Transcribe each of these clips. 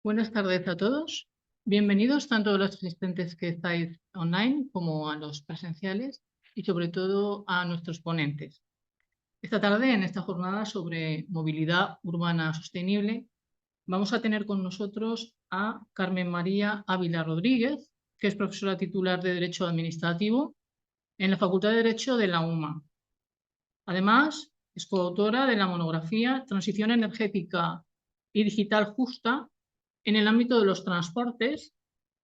Buenas tardes a todos. Bienvenidos tanto a los asistentes que estáis online como a los presenciales y sobre todo a nuestros ponentes. Esta tarde, en esta jornada sobre movilidad urbana sostenible, vamos a tener con nosotros a Carmen María Ávila Rodríguez, que es profesora titular de Derecho Administrativo en la Facultad de Derecho de la UMA. Además, es coautora de la monografía Transición energética y digital justa en el ámbito de los transportes,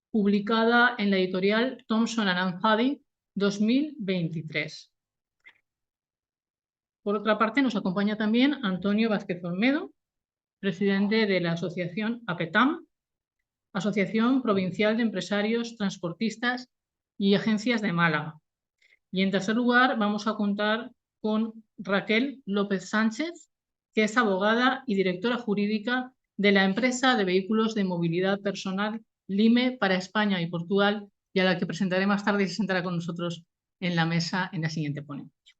publicada en la editorial Thomson & Hardy 2023. Por otra parte, nos acompaña también Antonio Vázquez Olmedo, presidente de la asociación APETAM, Asociación Provincial de Empresarios Transportistas y Agencias de Málaga. Y en tercer lugar, vamos a contar con Raquel López Sánchez, que es abogada y directora jurídica de la empresa de vehículos de movilidad personal Lime para España y Portugal, y a la que presentaré más tarde y se sentará con nosotros en la mesa en la siguiente ponencia.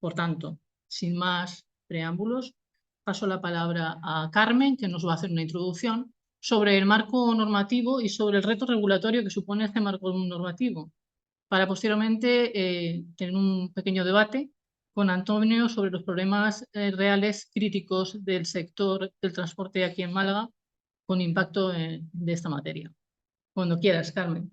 Por tanto, sin más preámbulos, paso la palabra a Carmen, que nos va a hacer una introducción sobre el marco normativo y sobre el reto regulatorio que supone este marco normativo, para posteriormente tener un pequeño debate con Antonio sobre los problemas reales críticos del sector del transporte aquí en Málaga con impacto de esta materia. Cuando quieras, Carmen.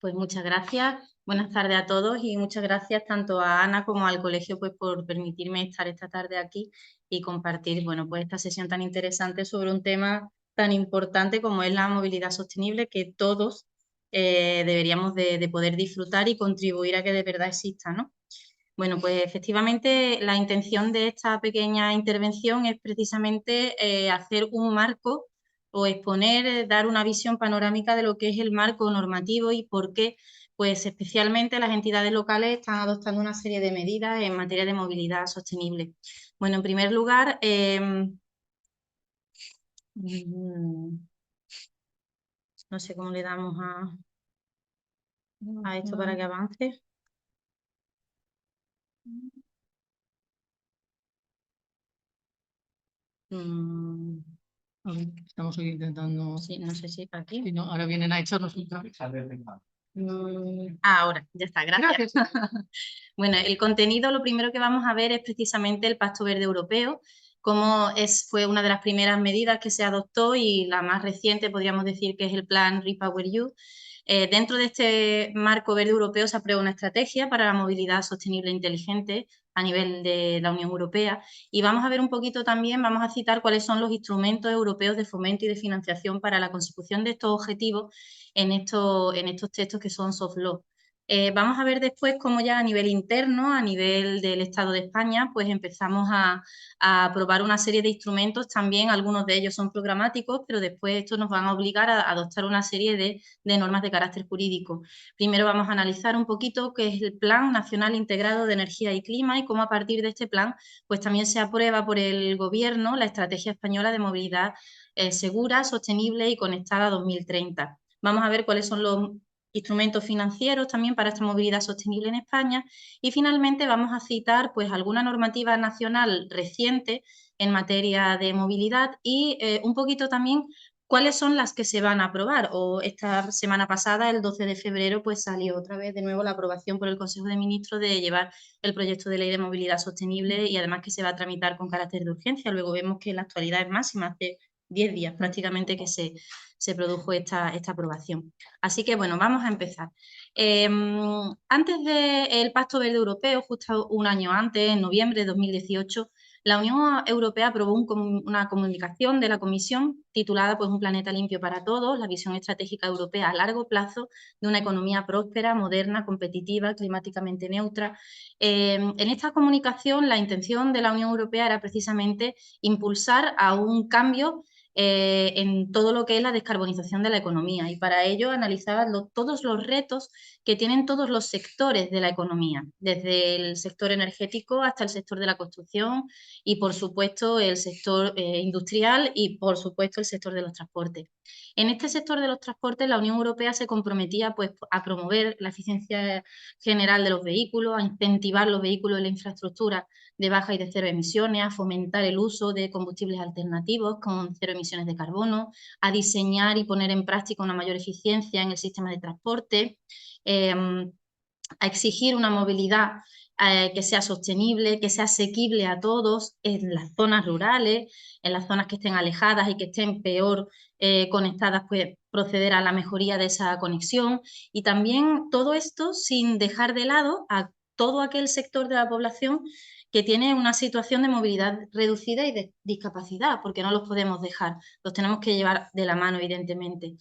Pues muchas gracias, buenas tardes a todos y muchas gracias tanto a Ana como al colegio pues por permitirme estar esta tarde aquí y compartir pues esta sesión tan interesante sobre un tema tan importante como es la movilidad sostenible que todos deberíamos de poder disfrutar y contribuir a que de verdad exista, ¿no? Bueno, pues efectivamente la intención de esta pequeña intervención es precisamente hacer un marco o exponer, dar una visión panorámica de lo que es el marco normativo y por qué, pues especialmente las entidades locales están adoptando una serie de medidas en materia de movilidad sostenible. Bueno, en primer lugar, no sé cómo le damos a esto para que avance. A ver, estamos hoy intentando... Sí, no sé si aquí. Si no, ahora vienen a echarnos un cable. Ahora, ya está, gracias. Bueno, el contenido, lo primero que vamos a ver es precisamente el Pacto Verde Europeo, cómo fue una de las primeras medidas que se adoptó y la más reciente, podríamos decir que es el plan REPowerEU. Dentro de este marco verde europeo se aprueba una estrategia para la movilidad sostenible e inteligente a nivel de la Unión Europea y vamos a ver un poquito también, vamos a citar cuáles son los instrumentos europeos de fomento y de financiación para la consecución de estos objetivos en estos textos que son soft law. Vamos a ver después cómo ya a nivel interno, a nivel del Estado de España, pues empezamos a aprobar una serie de instrumentos, también algunos de ellos son programáticos, pero después estos nos van a obligar a adoptar una serie de normas de carácter jurídico. Primero vamos a analizar un poquito qué es el Plan Nacional Integrado de Energía y Clima y cómo a partir de este plan pues también se aprueba por el Gobierno la Estrategia Española de Movilidad Segura, Sostenible y Conectada 2030. Vamos a ver cuáles son los instrumentos financieros también para esta movilidad sostenible en España y finalmente vamos a citar pues alguna normativa nacional reciente en materia de movilidad y un poquito también cuáles son las que se van a aprobar. O esta semana pasada, el 12 de febrero, pues salió otra vez de nuevo la aprobación por el Consejo de Ministros de llevar el proyecto de ley de movilidad sostenible y además que se va a tramitar con carácter de urgencia. Luego vemos que la actualidad es máxima, hace 10 días prácticamente que se produjo esta aprobación. Así que, bueno, vamos a empezar. Antes del Pacto Verde Europeo, justo un año antes, en noviembre de 2018, la Unión Europea aprobó una comunicación de la Comisión titulada pues, Un planeta limpio para todos, la visión estratégica europea a largo plazo de una economía próspera, moderna, competitiva, climáticamente neutra. En esta comunicación, la intención de la Unión Europea era precisamente impulsar a un cambio en todo lo que es la descarbonización de la economía y para ello analizaba todos los retos que tienen todos los sectores de la economía, desde el sector energético hasta el sector de la construcción y por supuesto el sector industrial y por supuesto el sector de los transportes. En este sector de los transportes la Unión Europea se comprometía pues, a promover la eficiencia general de los vehículos, a incentivar los vehículos y la infraestructura de baja y de cero emisiones, a fomentar el uso de combustibles alternativos con cero emisiones emisiones de carbono, a diseñar y poner en práctica una mayor eficiencia en el sistema de transporte, a exigir una movilidad que sea sostenible, que sea asequible a todos en las zonas rurales, en las zonas que estén alejadas y que estén peor conectadas, pues proceder a la mejoría de esa conexión, y también todo esto sin dejar de lado a todo aquel sector de la población que tiene una situación de movilidad reducida y de discapacidad, porque no los podemos dejar, los tenemos que llevar de la mano, evidentemente.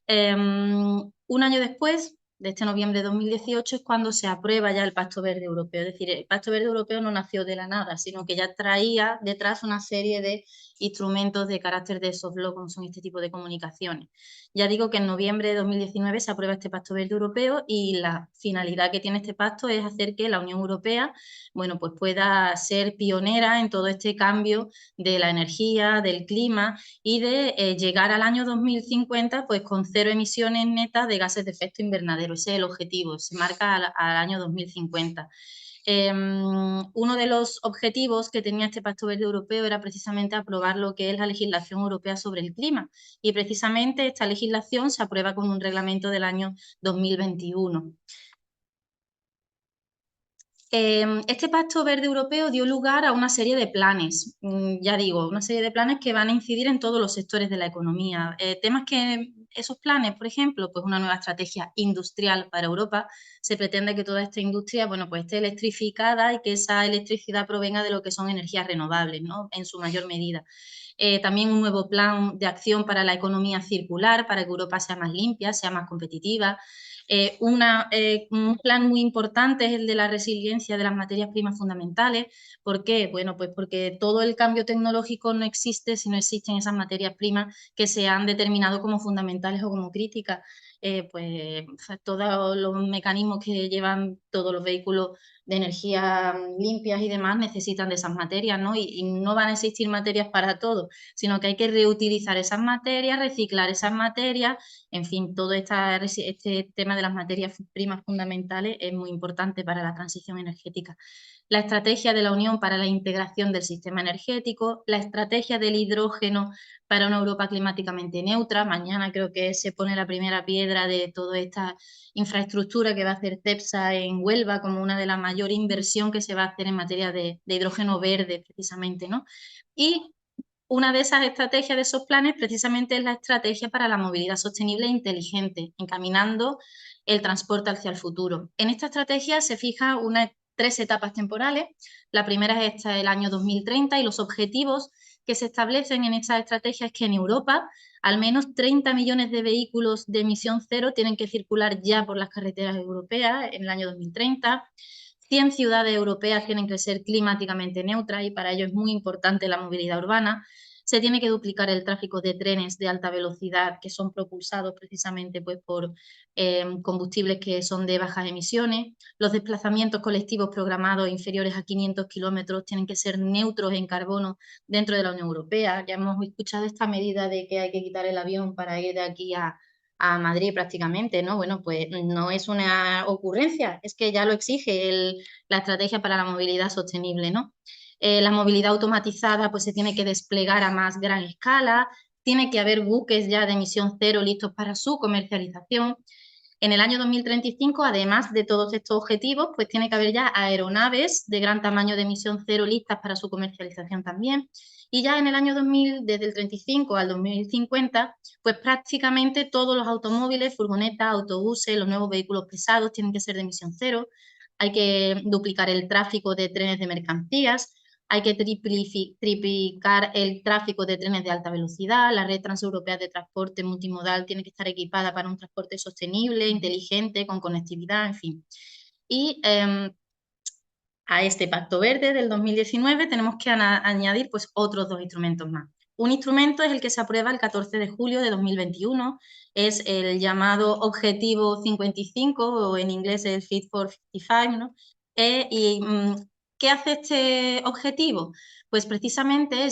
Un año después de este noviembre de 2018 es cuando se aprueba ya el Pacto Verde Europeo. Es decir, el Pacto Verde Europeo no nació de la nada, sino que ya traía detrás una serie de instrumentos de carácter de soft law, como son este tipo de comunicaciones. Ya digo que en noviembre de 2019 se aprueba este Pacto Verde Europeo, y la finalidad que tiene este pacto es hacer que la Unión Europea, bueno, pues pueda ser pionera en todo este cambio de la energía, del clima, y de llegar al año 2050 pues con 0 emisiones netas de gases de efecto invernadero. Ese es el objetivo, se marca al año 2050. Uno de los objetivos que tenía este Pacto Verde Europeo era precisamente aprobar lo que es la legislación europea sobre el clima, y precisamente esta legislación se aprueba con un reglamento del año 2021. Este Pacto Verde Europeo dio lugar a una serie de planes, ya digo, una serie de planes que van a incidir en todos los sectores de la economía. Temas que esos planes, por ejemplo, pues una nueva estrategia industrial para Europa. Se pretende que toda esta industria, bueno, pues esté electrificada y que esa electricidad provenga de lo que son energías renovables, ¿no?, en su mayor medida. También un nuevo plan de acción para la economía circular, para que Europa sea más limpia, sea más competitiva. Un plan muy importante es el de la resiliencia de las materias primas fundamentales. ¿Por qué? Bueno, pues porque todo el cambio tecnológico no existe si no existen esas materias primas que se han determinado como fundamentales o como críticas. Pues todos los mecanismos que llevan todos los vehículos de energía limpias y demás necesitan de esas materias, ¿no? Y no van a existir materias para todo, sino que hay que reutilizar esas materias, reciclar esas materias. En fin, todo este tema de las materias primas fundamentales es muy importante para la transición energética. La estrategia de la Unión para la integración del sistema energético, la estrategia del hidrógeno para una Europa climáticamente neutra. Mañana creo que se pone la primera piedra de toda esta infraestructura que va a hacer Cepsa en Huelva, como una de las mayores inversiones que se va a hacer en materia de hidrógeno verde, precisamente, ¿no? Y una de esas estrategias, de esos planes, precisamente es la estrategia para la movilidad sostenible e inteligente, encaminando el transporte hacia el futuro. En esta estrategia se fija 3 etapas temporales. La primera es esta, el año 2030, y los objetivos que se establecen en esta estrategia es que en Europa al menos 30 millones de vehículos de emisión cero tienen que circular ya por las carreteras europeas en el año 2030. 100 ciudades europeas tienen que ser climáticamente neutras, y para ello es muy importante la movilidad urbana. Se tiene que duplicar el tráfico de trenes de alta velocidad, que son propulsados precisamente pues, por combustibles que son de bajas emisiones. Los desplazamientos colectivos programados inferiores a 500 kilómetros tienen que ser neutros en carbono dentro de la Unión Europea. Ya hemos escuchado esta medida de que hay que quitar el avión para ir de aquí a Madrid prácticamente, ¿no? Bueno, pues no es una ocurrencia, es que ya lo exige la estrategia para la movilidad sostenible, ¿no? La movilidad automatizada pues se tiene que desplegar a más gran escala, tiene que haber buques ya de emisión cero listos para su comercialización. En el año 2035, además de todos estos objetivos, pues tiene que haber ya aeronaves de gran tamaño de emisión cero listas para su comercialización también. Y ya en el año 2000, desde el 35 al 2050, pues prácticamente todos los automóviles, furgonetas, autobuses, los nuevos vehículos pesados tienen que ser de emisión cero. Hay que duplicar el tráfico de trenes de mercancías, hay que triplicar el tráfico de trenes de alta velocidad. La red transeuropea de transporte multimodal tiene que estar equipada para un transporte sostenible, inteligente, con conectividad, en fin. Y a este Pacto Verde del 2019 tenemos que añadir pues, otros 2 instrumentos más. Un instrumento es el que se aprueba el 14 de julio de 2021, es el llamado Objetivo 55, o en inglés el Fit for 55, ¿no? ¿Qué hace este objetivo? Pues precisamente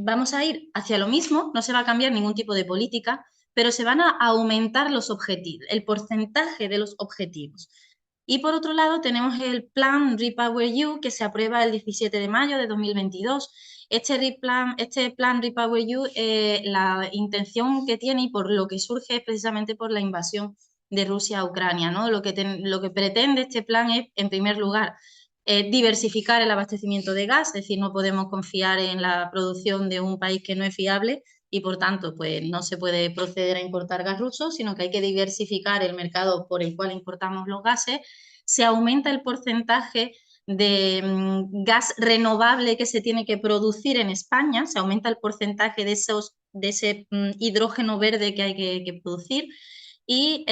vamos a ir hacia lo mismo, no se va a cambiar ningún tipo de política, pero se van a aumentar los objetivos, el porcentaje de los objetivos. Y por otro lado tenemos el plan REPowerEU, que se aprueba el 17 de mayo de 2022, Este plan REPowerEU, la intención que tiene y por lo que surge es precisamente por la invasión de Rusia a Ucrania, ¿no? Lo que pretende este plan es, en primer lugar, diversificar el abastecimiento de gas, es decir, no podemos confiar en la producción de un país que no es fiable y, por tanto, pues no se puede proceder a importar gas ruso, sino que hay que diversificar el mercado por el cual importamos los gases. Se aumenta el porcentaje de gas renovable que se tiene que producir en España, se aumenta el porcentaje de ese hidrógeno verde que hay que producir y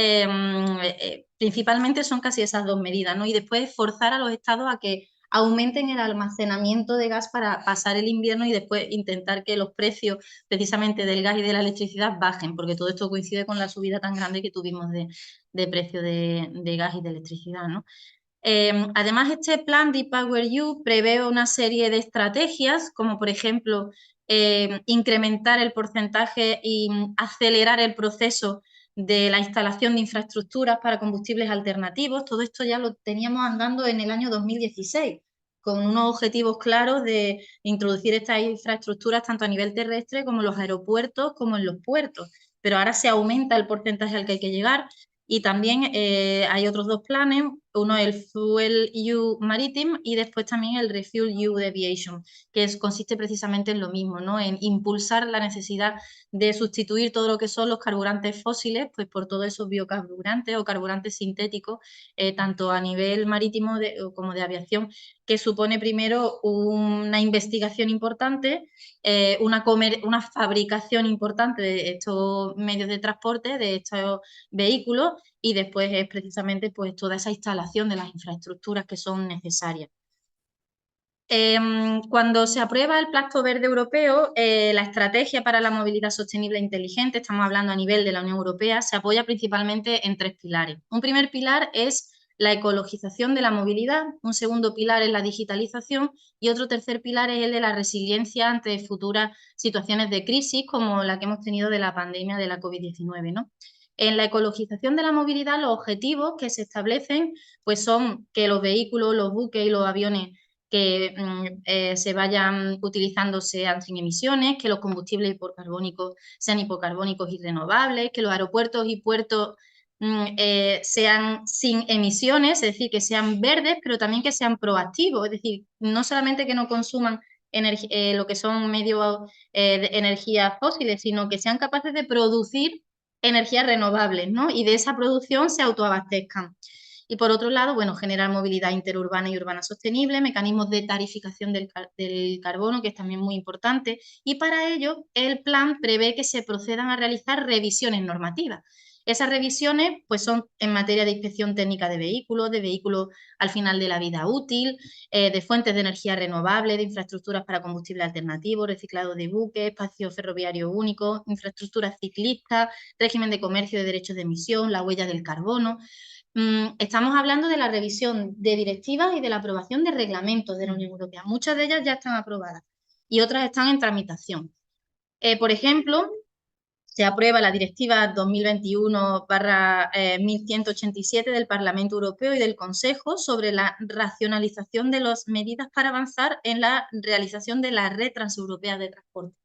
principalmente son casi esas dos medidas, ¿no? Y después forzar a los estados a que aumenten el almacenamiento de gas para pasar el invierno y después intentar que los precios precisamente del gas y de la electricidad bajen, porque todo esto coincide con la subida tan grande que tuvimos de precio de gas y de electricidad, ¿no? Además, este plan REPowerEU prevé una serie de estrategias, como por ejemplo incrementar el porcentaje y acelerar el proceso de la instalación de infraestructuras para combustibles alternativos. Todo esto ya lo teníamos andando en el año 2016, con unos objetivos claros de introducir estas infraestructuras tanto a nivel terrestre como en los aeropuertos, como en los puertos. Pero ahora se aumenta el porcentaje al que hay que llegar. Y también hay otros dos planes, uno el Fuel EU Maritime y después también el Refuel EU de Aviation, que consiste precisamente en lo mismo, ¿no? En impulsar la necesidad de sustituir todo lo que son los carburantes fósiles pues por todos esos biocarburantes o carburantes sintéticos, tanto a nivel marítimo como de aviación, que supone primero una investigación importante, una fabricación importante de estos medios de transporte, de estos vehículos, y después es precisamente pues toda esa instalación de las infraestructuras que son necesarias. Cuando se aprueba el Pacto Verde Europeo, la estrategia para la movilidad sostenible e inteligente, estamos hablando a nivel de la Unión Europea, se apoya principalmente en tres pilares. Un primer pilar es la ecologización de la movilidad, un segundo pilar es la digitalización y otro tercer pilar es el de la resiliencia ante futuras situaciones de crisis como la que hemos tenido de la pandemia de la COVID-19, ¿no? En la ecologización de la movilidad, los objetivos que se establecen pues son que los vehículos, los buques y los aviones que se vayan utilizando sean sin emisiones, que los combustibles hipocarbónicos sean hipocarbónicos y renovables, que los aeropuertos y puertos sean sin emisiones, es decir, que sean verdes, pero también que sean proactivos, es decir, no solamente que no consuman lo que son medios de energías fósiles, sino que sean capaces de producir energías renovables, ¿no? Y de esa producción se autoabastezcan. Y por otro lado, bueno, generar movilidad interurbana y urbana sostenible, mecanismos de tarificación del carbono, que es también muy importante, y para ello el plan prevé que se procedan a realizar revisiones normativas. Esas revisiones pues, son en materia de inspección técnica de vehículos al final de la vida útil, de fuentes de energía renovable, de infraestructuras para combustible alternativo, reciclado de buques, espacio ferroviario único, infraestructuras ciclistas, régimen de comercio de derechos de emisión, la huella del carbono. Estamos hablando de la revisión de directivas y de la aprobación de reglamentos de la Unión Europea. Muchas de ellas ya están aprobadas y otras están en tramitación. Por ejemplo, se aprueba la Directiva 2021/1187 del Parlamento Europeo y del Consejo sobre la racionalización de las medidas para avanzar en la realización de la red transeuropea de transporte.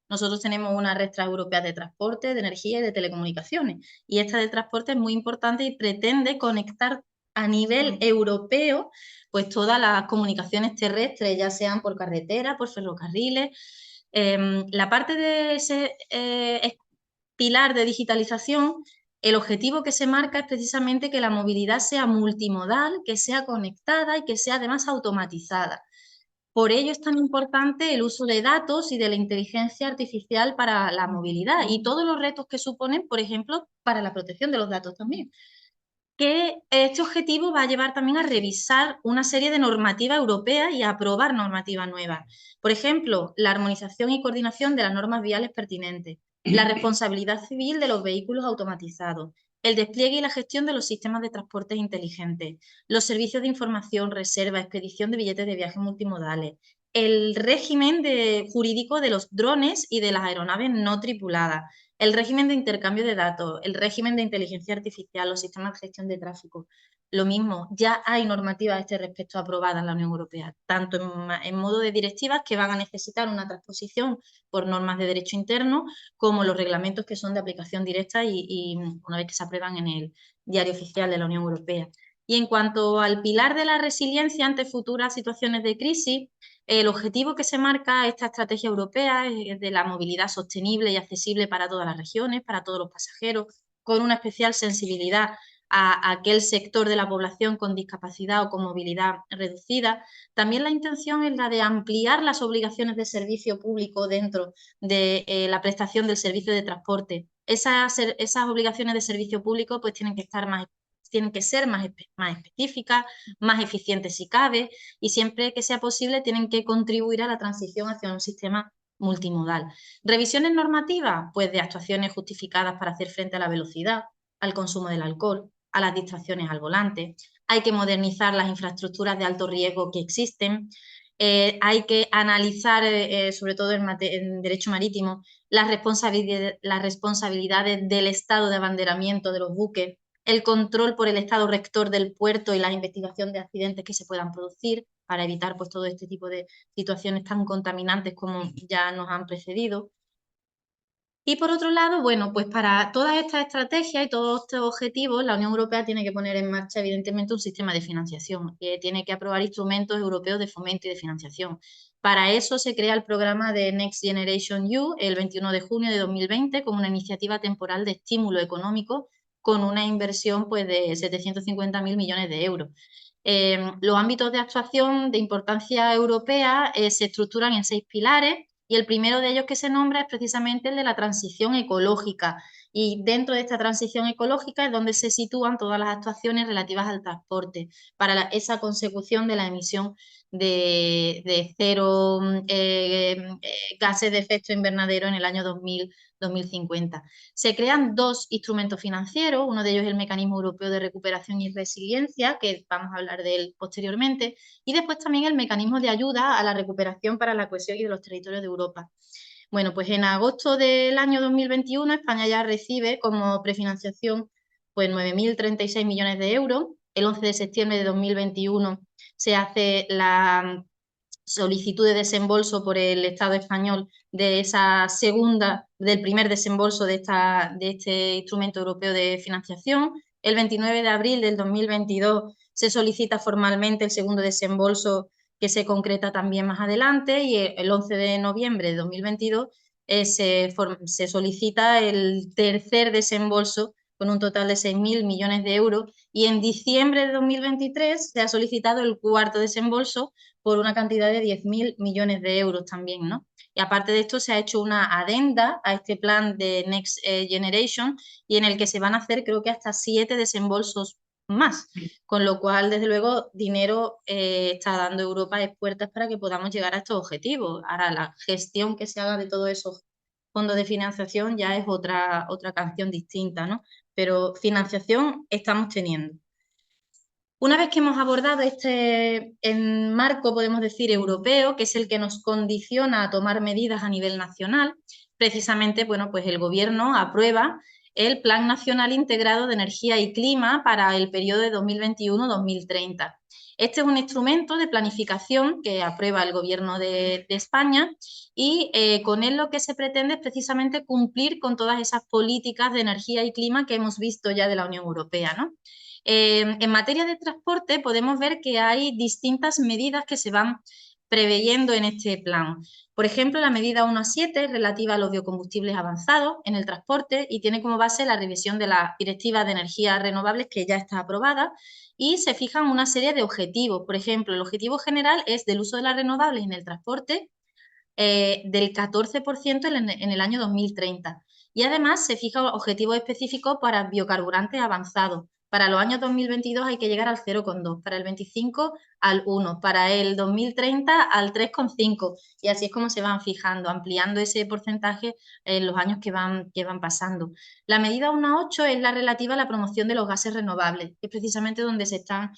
Nosotros tenemos una red transeuropea de transporte, de energía y de telecomunicaciones. Y esta de transporte es muy importante y pretende conectar a nivel europeo pues todas las comunicaciones terrestres, ya sean por carretera, por ferrocarriles. La parte de ese pilar de digitalización, el objetivo que se marca es precisamente que la movilidad sea multimodal, que sea conectada y que sea además automatizada. Por ello es tan importante el uso de datos y de la inteligencia artificial para la movilidad y todos los retos que suponen, por ejemplo, para la protección de los datos también. Que este objetivo va a llevar también a revisar una serie de normativas europeas y a aprobar normativas nuevas. Por ejemplo, la armonización y coordinación de las normas viales pertinentes, la responsabilidad civil de los vehículos automatizados, el despliegue y la gestión de los sistemas de transporte inteligentes, los servicios de información, reserva, expedición de billetes de viaje multimodales, el régimen jurídico de los drones y de las aeronaves no tripuladas, el régimen de intercambio de datos, el régimen de inteligencia artificial, los sistemas de gestión de tráfico. Lo mismo, ya hay normativas a este respecto aprobadas en la Unión Europea, tanto en modo de directivas que van a necesitar una transposición por normas de derecho interno, como los reglamentos que son de aplicación directa y una vez que se aprueban en el Diario Oficial de la Unión Europea. Y en cuanto al pilar de la resiliencia ante futuras situaciones de crisis, el objetivo que se marca esta estrategia europea es de la movilidad sostenible y accesible para todas las regiones, para todos los pasajeros, con una especial sensibilidad a aquel sector de la población con discapacidad o con movilidad reducida. También la intención es la de ampliar las obligaciones de servicio público dentro de la prestación del servicio de transporte. Esas obligaciones de servicio público pues tienen que ser más específicas, más eficientes si cabe, y siempre que sea posible tienen que contribuir a la transición hacia un sistema multimodal. Revisiones normativas, pues de actuaciones justificadas para hacer frente a la velocidad, al consumo del alcohol, a las distracciones al volante. Hay que modernizar las infraestructuras de alto riesgo que existen. Hay que analizar, sobre todo en derecho marítimo, las responsabilidades del estado de abanderamiento de los buques, el control por el estado rector del puerto y la investigación de accidentes que se puedan producir para evitar pues, todo este tipo de situaciones tan contaminantes como ya nos han precedido. Y por otro lado, bueno, pues para todas estas estrategias y todos estos objetivos, la Unión Europea tiene que poner en marcha, evidentemente, un sistema de financiación, que tiene que aprobar instrumentos europeos de fomento y de financiación. Para eso se crea el programa de Next Generation EU el 21 de junio de 2020 como una iniciativa temporal de estímulo económico con una inversión pues, de 750.000 millones de euros. Los ámbitos de actuación de importancia europea se estructuran en 6 pilares, y el primero de ellos que se nombra es precisamente el de la transición ecológica. Y dentro de esta transición ecológica es donde se sitúan todas las actuaciones relativas al transporte para esa consecución de la emisión de cero gases de efecto invernadero en el año 2050. Se crean 2 instrumentos financieros, uno de ellos es el Mecanismo Europeo de Recuperación y Resiliencia, que vamos a hablar de él posteriormente, y después también el Mecanismo de Ayuda a la Recuperación para la Cohesión y de los Territorios de Europa. Bueno, pues en agosto del año 2021 España ya recibe como prefinanciación pues 9.036 millones de euros. El 11 de septiembre de 2021 se hace la solicitud de desembolso por el Estado español de esa del primer desembolso de este instrumento europeo de financiación. El 29 de abril del 2022 se solicita formalmente el segundo desembolso, que se concreta también más adelante, y el 11 de noviembre de 2022 se solicita el tercer desembolso con un total de 6.000 millones de euros, y en diciembre de 2023 se ha solicitado el cuarto desembolso por una cantidad de 10.000 millones de euros también, ¿no? Y aparte de esto se ha hecho una adenda a este plan de Next Generation, y en el que se van a hacer creo que hasta 7 desembolsos más, con lo cual desde luego dinero está dando Europa puertas para que podamos llegar a estos objetivos. Ahora la gestión que se haga de todos esos fondos de financiación ya es otra canción distinta, ¿no? Pero financiación estamos teniendo. Una vez que hemos abordado este marco, podemos decir, europeo, que es el que nos condiciona a tomar medidas a nivel nacional, precisamente, bueno, pues el Gobierno aprueba el Plan Nacional Integrado de Energía y Clima para el periodo de 2021-2030. Este es un instrumento de planificación que aprueba el Gobierno de España, y con él lo que se pretende es precisamente cumplir con todas esas políticas de energía y clima que hemos visto ya de la Unión Europea, ¿no? En materia de transporte podemos ver que hay distintas medidas que se van preveyendo en este plan. Por ejemplo, la medida 1 a 7 relativa a los biocombustibles avanzados en el transporte y tiene como base la revisión de la Directiva de Energías Renovables, que ya está aprobada, y se fijan una serie de objetivos. Por ejemplo, el objetivo general es del uso de las renovables en el transporte del 14% en el año 2030. Y además se fijan objetivos específicos para biocarburantes avanzados, Para los años 2022 hay que llegar al 0,2, para el 25 al 1, para el 2030 al 3,5 y así es como se van fijando, ampliando ese porcentaje en los años que van pasando. La medida 1,8 es la relativa a la promoción de los gases renovables, que es precisamente donde se están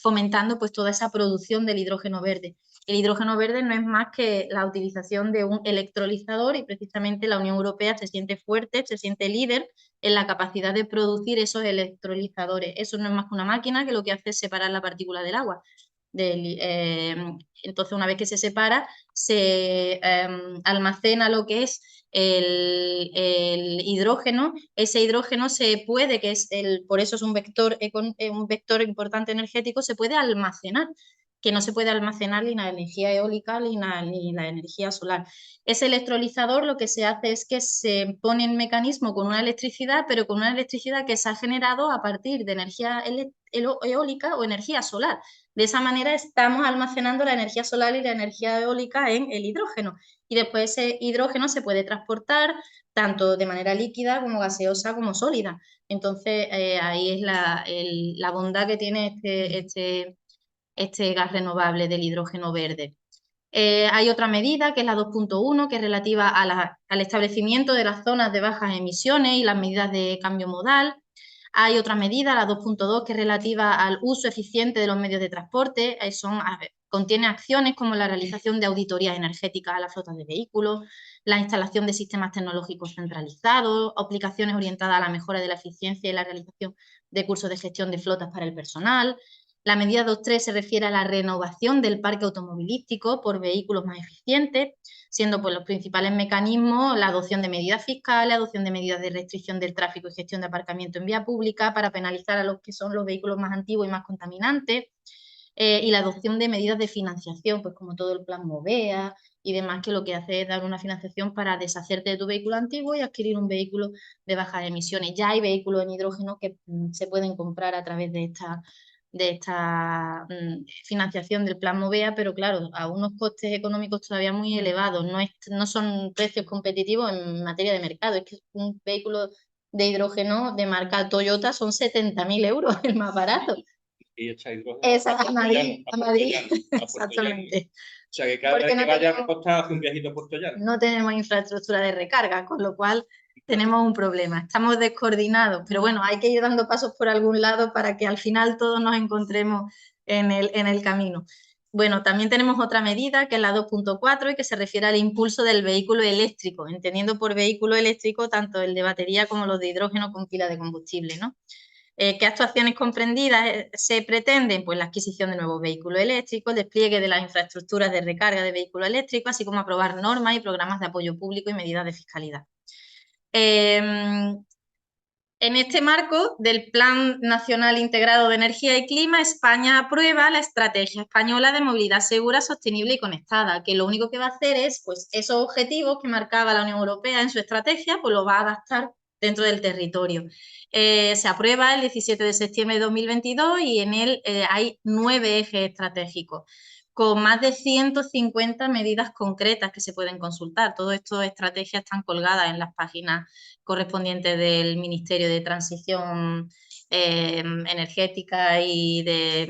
fomentando pues toda esa producción del hidrógeno verde. El hidrógeno verde no es más que la utilización de un electrolizador y precisamente la Unión Europea se siente fuerte, se siente líder en la capacidad de producir esos electrolizadores. Eso no es más que una máquina que lo que hace es separar la partícula del agua. Entonces, una vez que se separa, se almacena lo que es el hidrógeno. Ese hidrógeno se puede, por eso es un vector importante energético, se puede almacenar, que no se puede almacenar ni la energía eólica ni la energía solar. Ese electrolizador lo que se hace es que se pone en mecanismo con una electricidad, pero con una electricidad que se ha generado a partir de energía eólica o energía solar. De esa manera estamos almacenando la energía solar y la energía eólica en el hidrógeno. Y después ese hidrógeno se puede transportar tanto de manera líquida como gaseosa como sólida. Entonces ahí es la bondad que tiene este gas renovable del hidrógeno verde. Hay otra medida que es la 2.1, que es relativa al establecimiento de las zonas de bajas emisiones y las medidas de cambio modal. Hay otra medida, la 2.2, que es relativa al uso eficiente de los medios de transporte. Contiene acciones como la realización de auditorías energéticas a las flotas de vehículos, la instalación de sistemas tecnológicos centralizados, aplicaciones orientadas a la mejora de la eficiencia y la realización de cursos de gestión de flotas para el personal. La medida 2.3 se refiere a la renovación del parque automovilístico por vehículos más eficientes, siendo pues, los principales mecanismos la adopción de medidas fiscales, adopción de medidas de restricción del tráfico y gestión de aparcamiento en vía pública para penalizar a los que son los vehículos más antiguos y más contaminantes, y la adopción de medidas de financiación, pues como todo el plan Movea y demás, que lo que hace es dar una financiación para deshacerte de tu vehículo antiguo y adquirir un vehículo de bajas emisiones. Ya hay vehículos en hidrógeno que se pueden comprar a través de esta financiación del plan Movea, pero claro, a unos costes económicos todavía muy elevados, no son precios competitivos en materia de mercado, es que un vehículo de hidrógeno de marca Toyota son 70.000 euros, el más barato. Y echa hidrógeno a Madrid. Exactamente. O sea, que cada vez que vaya a Costa hace un viajito a Puerto Llano. No tenemos infraestructura de recarga, con lo cual tenemos un problema. Estamos descoordinados, pero bueno, hay que ir dando pasos por algún lado para que al final todos nos encontremos en el camino. Bueno, también tenemos otra medida que es la 2.4 y que se refiere al impulso del vehículo eléctrico, entendiendo por vehículo eléctrico tanto el de batería como los de hidrógeno con pila de combustible, ¿no? ¿Qué actuaciones comprendidas se pretenden? Pues la adquisición de nuevos vehículos eléctricos, el despliegue de las infraestructuras de recarga de vehículos eléctricos, así como aprobar normas y programas de apoyo público y medidas de fiscalidad. En este marco del Plan Nacional Integrado de Energía y Clima, España aprueba la Estrategia Española de Movilidad Segura, Sostenible y Conectada, que lo único que va a hacer es, pues, esos objetivos que marcaba la Unión Europea en su estrategia, pues lo va a adaptar dentro del territorio. Se aprueba el 17 de septiembre de 2022 y en él hay 9 ejes estratégicos, con más de 150 medidas concretas que se pueden consultar. Todas estas estrategias están colgadas en las páginas correspondientes del Ministerio de Transición Energética y de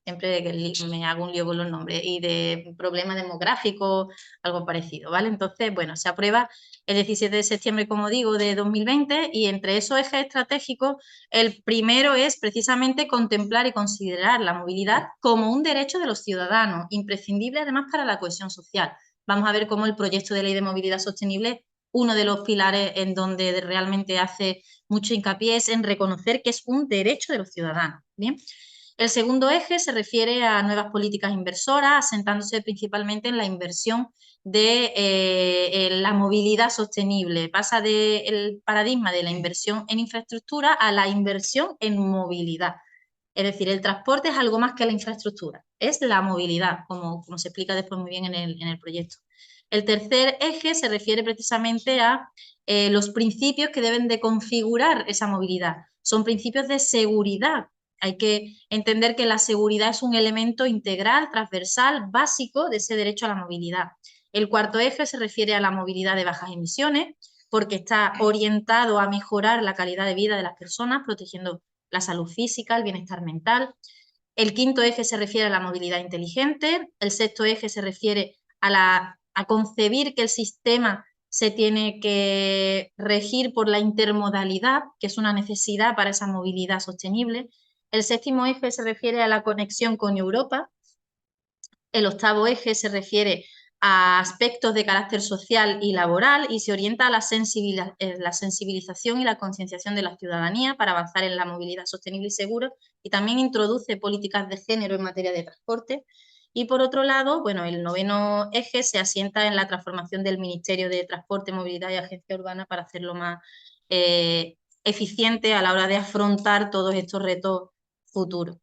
siempre me hago un lío con los nombres, y de problemas demográficos, algo parecido, ¿vale? Entonces, bueno, se aprueba el 17 de septiembre, como digo, de 2020 y entre esos ejes estratégicos, el primero es precisamente contemplar y considerar la movilidad como un derecho de los ciudadanos, imprescindible además para la cohesión social. Vamos a ver cómo el proyecto de ley de movilidad sostenible, uno de los pilares en donde realmente hace mucho hincapié es en reconocer que es un derecho de los ciudadanos, ¿bien? El segundo eje se refiere a nuevas políticas inversoras, asentándose principalmente en la inversión de la movilidad sostenible. Pasa del paradigma de la inversión en infraestructura a la inversión en movilidad. Es decir, el transporte es algo más que la infraestructura, es la movilidad, como se explica después muy bien en el proyecto. El tercer eje se refiere precisamente a los principios que deben de configurar esa movilidad. Son principios de seguridad. Hay que entender que la seguridad es un elemento integral, transversal, básico de ese derecho a la movilidad. El cuarto eje se refiere a la movilidad de bajas emisiones, porque está orientado a mejorar la calidad de vida de las personas, protegiendo la salud física, el bienestar mental. El quinto eje se refiere a la movilidad inteligente. El sexto eje se refiere a concebir que el sistema se tiene que regir por la intermodalidad, que es una necesidad para esa movilidad sostenible. El séptimo eje se refiere a la conexión con Europa. El octavo eje se refiere a aspectos de carácter social y laboral y se orienta a la sensibilización y la concienciación de la ciudadanía para avanzar en la movilidad sostenible y segura, y también introduce políticas de género en materia de transporte. Y por otro lado, bueno, el noveno eje se asienta en la transformación del Ministerio de Transporte, Movilidad y Agencia Urbana para hacerlo más eficiente a la hora de afrontar todos estos retos futuros.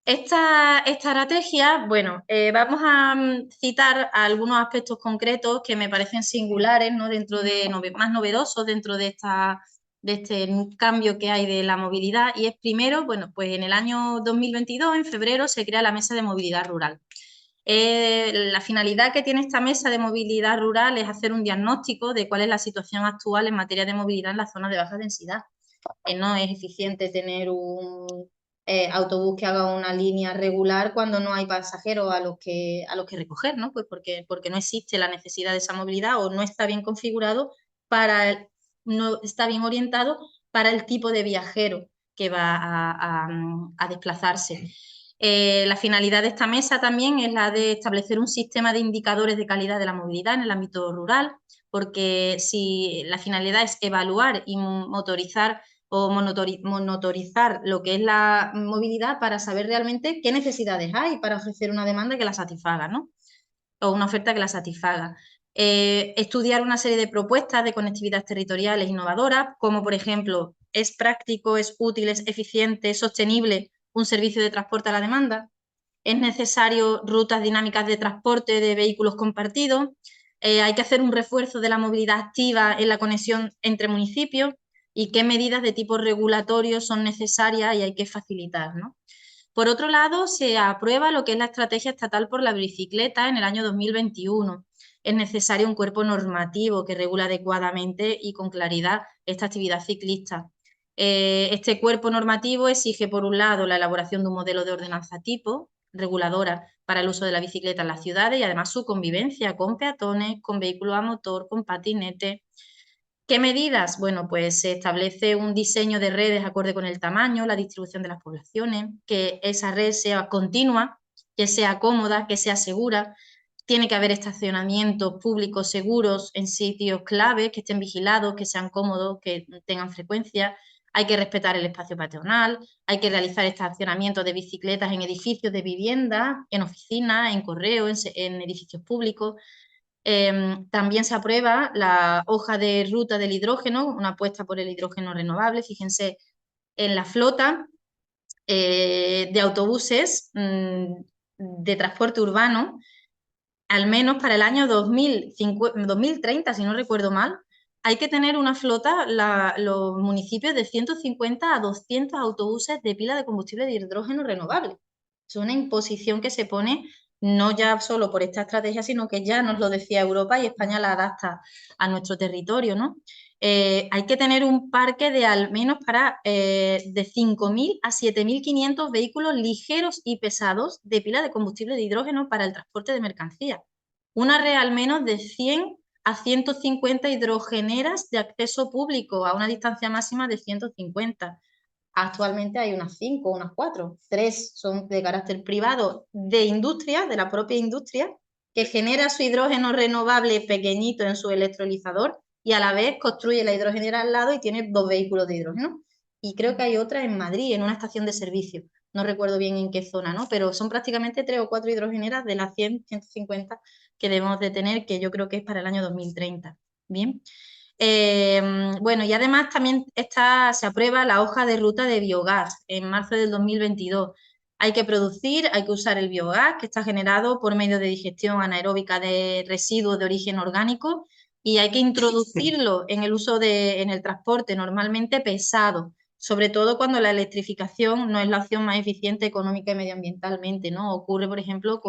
Esta estrategia, bueno, vamos a citar algunos aspectos concretos que me parecen singulares, ¿no? Más novedosos dentro de este cambio que hay de la movilidad, y es primero, bueno, pues en el año 2022, en febrero, se crea la Mesa de Movilidad Rural. La finalidad que tiene esta Mesa de Movilidad Rural es hacer un diagnóstico de cuál es la situación actual en materia de movilidad en las zonas de baja densidad. No es eficiente tener un autobús que haga una línea regular cuando no hay pasajeros a los que recoger, ¿no? Pues porque no existe la necesidad de esa movilidad o no está bien configurado no está bien orientado para el tipo de viajero que va a desplazarse. La finalidad de esta mesa también es la de establecer un sistema de indicadores de calidad de la movilidad en el ámbito rural, porque si la finalidad es evaluar y monitorizar lo que es la movilidad para saber realmente qué necesidades hay para ofrecer una demanda que la satisfaga, ¿no? O una oferta que la satisfaga. Estudiar una serie de propuestas de conectividad territoriales innovadoras, como por ejemplo, ¿es práctico, es útil, es eficiente, es sostenible un servicio de transporte a la demanda? ¿Es necesario rutas dinámicas de transporte de vehículos compartidos? ¿Hay que hacer un refuerzo de la movilidad activa en la conexión entre municipios? ¿Y qué medidas de tipo regulatorio son necesarias y hay que facilitar, ¿no? Por otro lado, se aprueba lo que es la Estrategia Estatal por la Bicicleta en el año 2021. Es necesario un cuerpo normativo que regule adecuadamente y con claridad esta actividad ciclista. Este cuerpo normativo exige, por un lado, la elaboración de un modelo de ordenanza tipo reguladora para el uso de la bicicleta en las ciudades y además su convivencia con peatones, con vehículos a motor, con patinetes. ¿Qué medidas? Bueno, pues se establece un diseño de redes acorde con el tamaño, la distribución de las poblaciones, que esa red sea continua, que sea cómoda, que sea segura. Tiene que haber estacionamientos públicos seguros en sitios clave, que estén vigilados, que sean cómodos, que tengan frecuencia. Hay que respetar el espacio peatonal, hay que realizar estacionamientos de bicicletas en edificios de vivienda, en oficinas, en correos, en edificios públicos. También se aprueba la hoja de ruta del hidrógeno, una apuesta por el hidrógeno renovable. Fíjense, en la flota de autobuses de transporte urbano, al menos para el año 2030, si no recuerdo mal, hay que tener una flota, los municipios, de 150 a 200 autobuses de pila de combustible de hidrógeno renovable. Es una imposición que se pone no ya solo por esta estrategia, sino que ya nos lo decía Europa y España la adapta a nuestro territorio, ¿no? Hay que tener un parque de al menos de 5.000 a 7.500 vehículos ligeros y pesados de pila de combustible de hidrógeno para el transporte de mercancías. Una red al menos de 100 a 150 hidrogeneras de acceso público a una distancia máxima de 150. Actualmente hay unas 5, unas 4. 3 son de carácter privado de industria, de la propia industria, que genera su hidrógeno renovable pequeñito en su electrolizador y a la vez construye la hidrogenera al lado y tiene 2 vehículos de hidrógeno. Y creo que hay otra en Madrid, en una estación de servicio. No recuerdo bien en qué zona, ¿no? Pero son prácticamente 3 o 4 hidrogeneras de las 100, 150 que debemos de tener, que yo creo que es para el año 2030. Bien. Bueno, y además también se aprueba la hoja de ruta de biogás en marzo del 2022. Hay que producir, hay que usar el biogás que está generado por medio de digestión anaeróbica de residuos de origen orgánico y hay que introducirlo en el uso en el transporte normalmente pesado, sobre todo cuando la electrificación no es la opción más eficiente económica y medioambientalmente, ¿no? Ocurre, por ejemplo,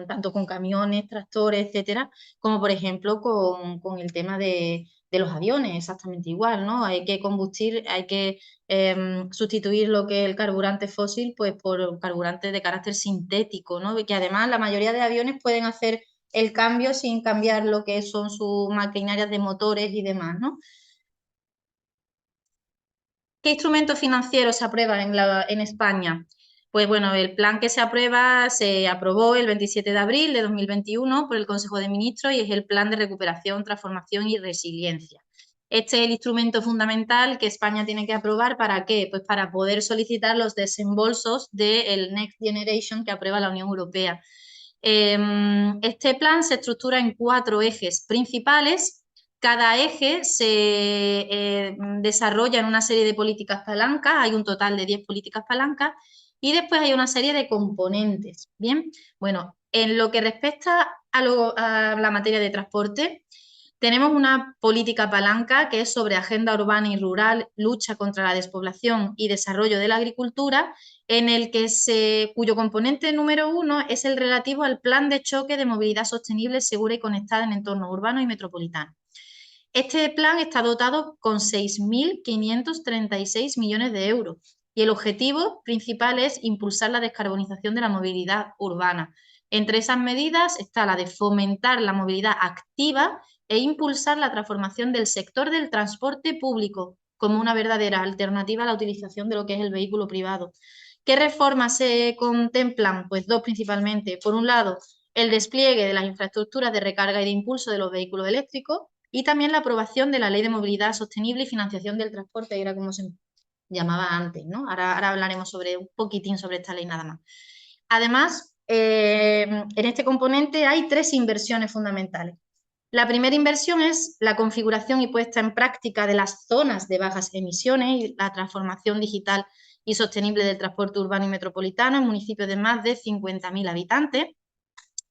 tanto con camiones, tractores, etcétera, como por ejemplo con el tema de los aviones, exactamente igual, ¿no? Hay que sustituir lo que es el carburante fósil pues por carburante de carácter sintético, ¿no? Que además la mayoría de aviones pueden hacer el cambio sin cambiar lo que son sus maquinarias de motores y demás, ¿no? ¿Qué instrumentos financieros se aprueban en España? Pues bueno, el plan que se aprobó el 27 de abril de 2021 por el Consejo de Ministros y es el Plan de Recuperación, Transformación y Resiliencia. Este es el instrumento fundamental que España tiene que aprobar. ¿Para qué? Pues para poder solicitar los desembolsos del Next Generation que aprueba la Unión Europea. Este plan se estructura en 4 ejes principales. Cada eje se desarrolla en una serie de políticas palancas, hay un total de 10 políticas palancas y después hay una serie de componentes. Bien, bueno, en lo que respecta a la materia de transporte, tenemos una política palanca que es sobre agenda urbana y rural, lucha contra la despoblación y desarrollo de la agricultura, en el que cuyo componente número 1 es el relativo al plan de choque de movilidad sostenible, segura y conectada en entorno urbano y metropolitano. Este plan está dotado con 6.536 millones de euros y el objetivo principal es impulsar la descarbonización de la movilidad urbana. Entre esas medidas está la de fomentar la movilidad activa e impulsar la transformación del sector del transporte público como una verdadera alternativa a la utilización de lo que es el vehículo privado. ¿Qué reformas se contemplan? Pues 2 principalmente. Por un lado, el despliegue de las infraestructuras de recarga y de impulso de los vehículos eléctricos, y también la aprobación de la Ley de Movilidad Sostenible y Financiación del Transporte, que era como se llamaba antes, ¿no? Ahora hablaremos un poquitín sobre esta ley nada más. Además, en este componente hay 3 inversiones fundamentales. La primera inversión es la configuración y puesta en práctica de las zonas de bajas emisiones y la transformación digital y sostenible del transporte urbano y metropolitano en municipios de más de 50.000 habitantes.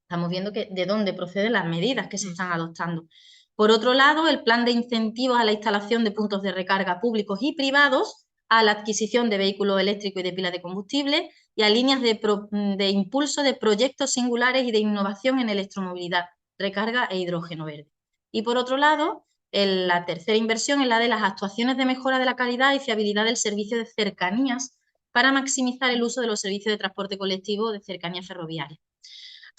Estamos viendo de dónde proceden las medidas que se están adoptando. Por otro lado, el plan de incentivos a la instalación de puntos de recarga públicos y privados, a la adquisición de vehículos eléctricos y de pilas de combustible y a líneas de impulso de proyectos singulares y de innovación en electromovilidad, recarga e hidrógeno verde. Y por otro lado, la tercera inversión es la de las actuaciones de mejora de la calidad y fiabilidad del servicio de cercanías para maximizar el uso de los servicios de transporte colectivo de cercanías ferroviarias.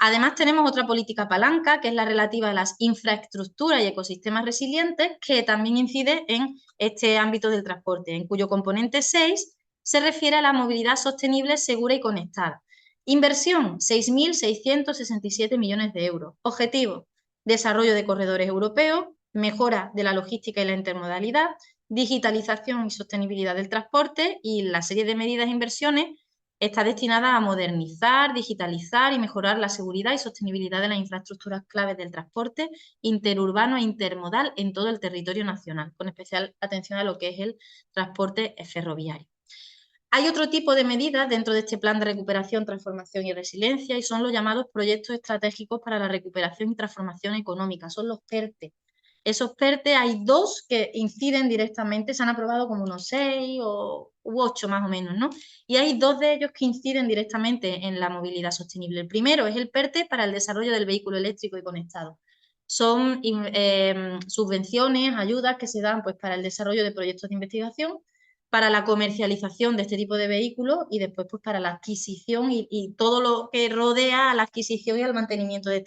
Además, tenemos otra política palanca, que es la relativa a las infraestructuras y ecosistemas resilientes, que también incide en este ámbito del transporte, en cuyo componente 6 se refiere a la movilidad sostenible, segura y conectada. Inversión, 6.667 millones de euros. Objetivo, desarrollo de corredores europeos, mejora de la logística y la intermodalidad, digitalización y sostenibilidad del transporte y la serie de medidas e inversiones está destinada a modernizar, digitalizar y mejorar la seguridad y sostenibilidad de las infraestructuras claves del transporte interurbano e intermodal en todo el territorio nacional, con especial atención a lo que es el transporte ferroviario. Hay otro tipo de medidas dentro de este plan de recuperación, transformación y resiliencia y son los llamados proyectos estratégicos para la recuperación y transformación económica, son los PERTE. Esos PERTE hay 2 que inciden directamente, se han aprobado como unos 6 u 8 más o menos, ¿no? Y hay 2 de ellos que inciden directamente en la movilidad sostenible. El primero es el PERTE para el desarrollo del vehículo eléctrico y conectado. Son subvenciones, ayudas que se dan pues, para el desarrollo de proyectos de investigación, para la comercialización de este tipo de vehículos y después pues, para la adquisición y todo lo que rodea a la adquisición y al mantenimiento de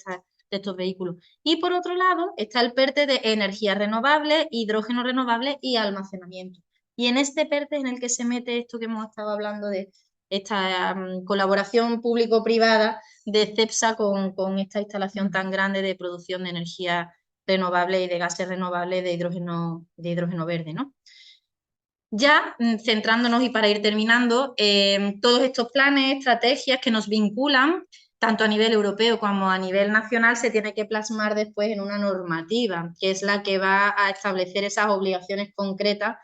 estos vehículos. Y por otro lado está el PERTE de energías renovables, hidrógeno renovable y almacenamiento. Y en este PERTE es en el que se mete esto que hemos estado hablando de esta colaboración público-privada de CEPSA con esta instalación tan grande de producción de energía renovable y de gases renovables de hidrógeno verde, ¿no? Ya centrándonos y para ir terminando, todos estos planes, estrategias que nos vinculan tanto a nivel europeo como a nivel nacional, se tiene que plasmar después en una normativa, que es la que va a establecer esas obligaciones concretas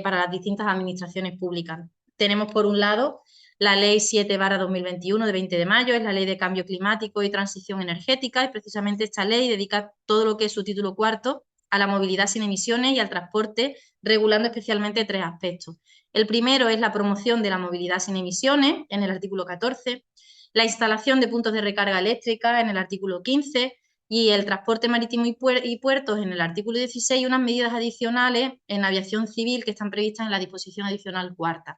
para las distintas administraciones públicas. Tenemos por un lado la Ley 7/2021 de 20 de mayo, es la Ley de Cambio Climático y Transición Energética, y precisamente esta ley dedica todo lo que es su título cuarto a la movilidad sin emisiones y al transporte, regulando especialmente 3 aspectos. El primero es la promoción de la movilidad sin emisiones, en el artículo 14, la instalación de puntos de recarga eléctrica, en el artículo 15, y el transporte marítimo y puertos, en el artículo 16, y unas medidas adicionales en aviación civil que están previstas en la disposición adicional 4ª.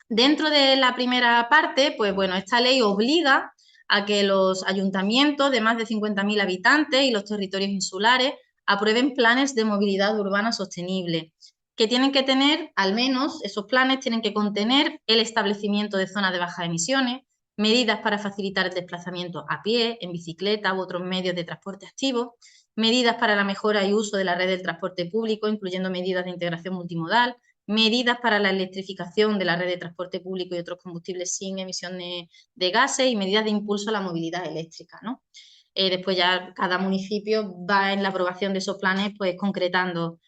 Dentro de la primera parte, pues bueno, esta ley obliga a que los ayuntamientos de más de 50.000 habitantes y los territorios insulares aprueben planes de movilidad urbana sostenible, que tienen que tener, al menos, esos planes tienen que contener el establecimiento de zonas de bajas emisiones, medidas para facilitar el desplazamiento a pie, en bicicleta u otros medios de transporte activo, medidas para la mejora y uso de la red del transporte público, incluyendo medidas de integración multimodal, medidas para la electrificación de la red de transporte público y otros combustibles sin emisión de gases y medidas de impulso a la movilidad eléctrica, ¿no? Después ya cada municipio va en la aprobación de esos planes pues concretando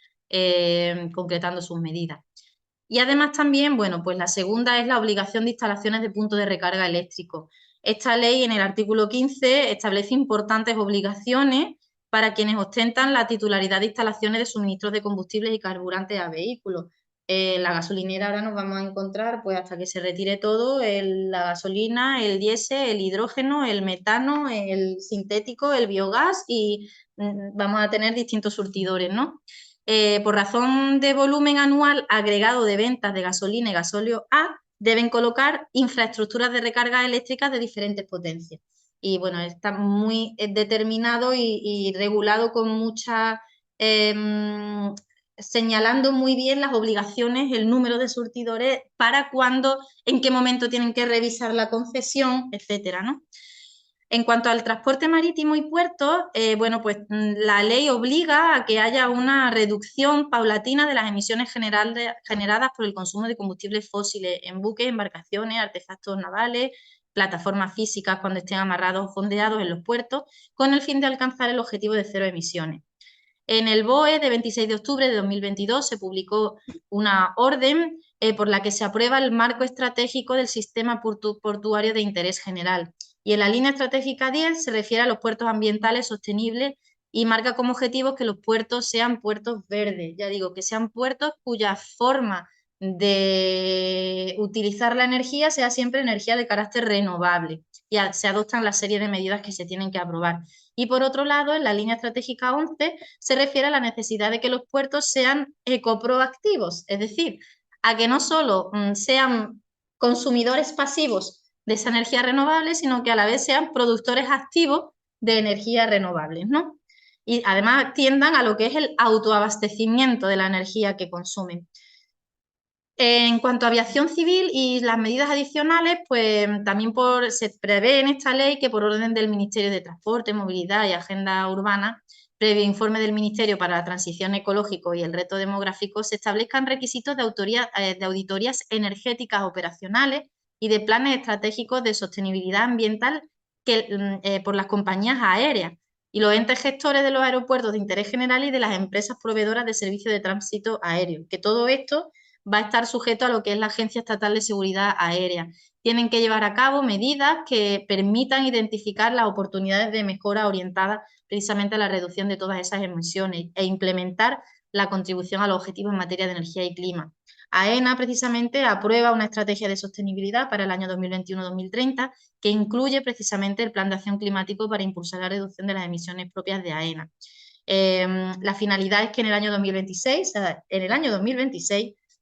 sus medidas. Y además también, bueno, pues la segunda es la obligación de instalaciones de puntos de recarga eléctrico. Esta ley en el artículo 15 establece importantes obligaciones para quienes ostentan la titularidad de instalaciones de suministros de combustibles y carburantes a vehículos. La gasolinera ahora nos vamos a encontrar, pues hasta que se retire todo, la gasolina, el diésel, el hidrógeno, el metano, el sintético, el biogás y vamos a tener distintos surtidores, ¿no? Por razón de volumen anual agregado de ventas de gasolina y gasóleo A, deben colocar infraestructuras de recarga eléctricas de diferentes potencias. Y bueno, está muy determinado y regulado con mucha... señalando muy bien las obligaciones, el número de surtidores, para cuándo, en qué momento tienen que revisar la concesión, etcétera, ¿no? En cuanto al transporte marítimo y puertos, bueno, pues la ley obliga a que haya una reducción paulatina de las emisiones generadas por el consumo de combustibles fósiles en buques, embarcaciones, artefactos navales, plataformas físicas cuando estén amarrados o fondeados en los puertos, con el fin de alcanzar el objetivo de 0 emisiones. En el BOE de 26 de octubre de 2022 se publicó una orden por la que se aprueba el marco estratégico del sistema portuario de interés general. Y en la línea estratégica 10 se refiere a los puertos ambientales sostenibles y marca como objetivo que los puertos sean puertos verdes. Ya digo, que sean puertos cuya forma de utilizar la energía sea siempre energía de carácter renovable. Y se adoptan la serie de medidas que se tienen que aprobar. Y por otro lado, en la línea estratégica 11 se refiere a la necesidad de que los puertos sean ecoproactivos, es decir, a que no solo sean consumidores pasivos de esa energía renovable, sino que a la vez sean productores activos de energías renovables, ¿no? Y además tiendan a lo que es el autoabastecimiento de la energía que consumen. En cuanto a aviación civil y las medidas adicionales, pues también se prevé en esta ley que por orden del Ministerio de Transporte, Movilidad y Agenda Urbana, previo informe del Ministerio para la Transición Ecológica y el Reto Demográfico, se establezcan requisitos de auditorías energéticas operacionales y de planes estratégicos de sostenibilidad ambiental por las compañías aéreas y los entes gestores de los aeropuertos de interés general y de las empresas proveedoras de servicios de tránsito aéreo. Que todo esto va a estar sujeto a lo que es la Agencia Estatal de Seguridad Aérea. Tienen que llevar a cabo medidas que permitan identificar las oportunidades de mejora orientadas precisamente a la reducción de todas esas emisiones e implementar la contribución a los objetivos en materia de energía y clima. AENA precisamente aprueba una estrategia de sostenibilidad para el año 2021-2030 que incluye precisamente el Plan de Acción Climático para impulsar la reducción de las emisiones propias de AENA. La finalidad es que en el año 2026,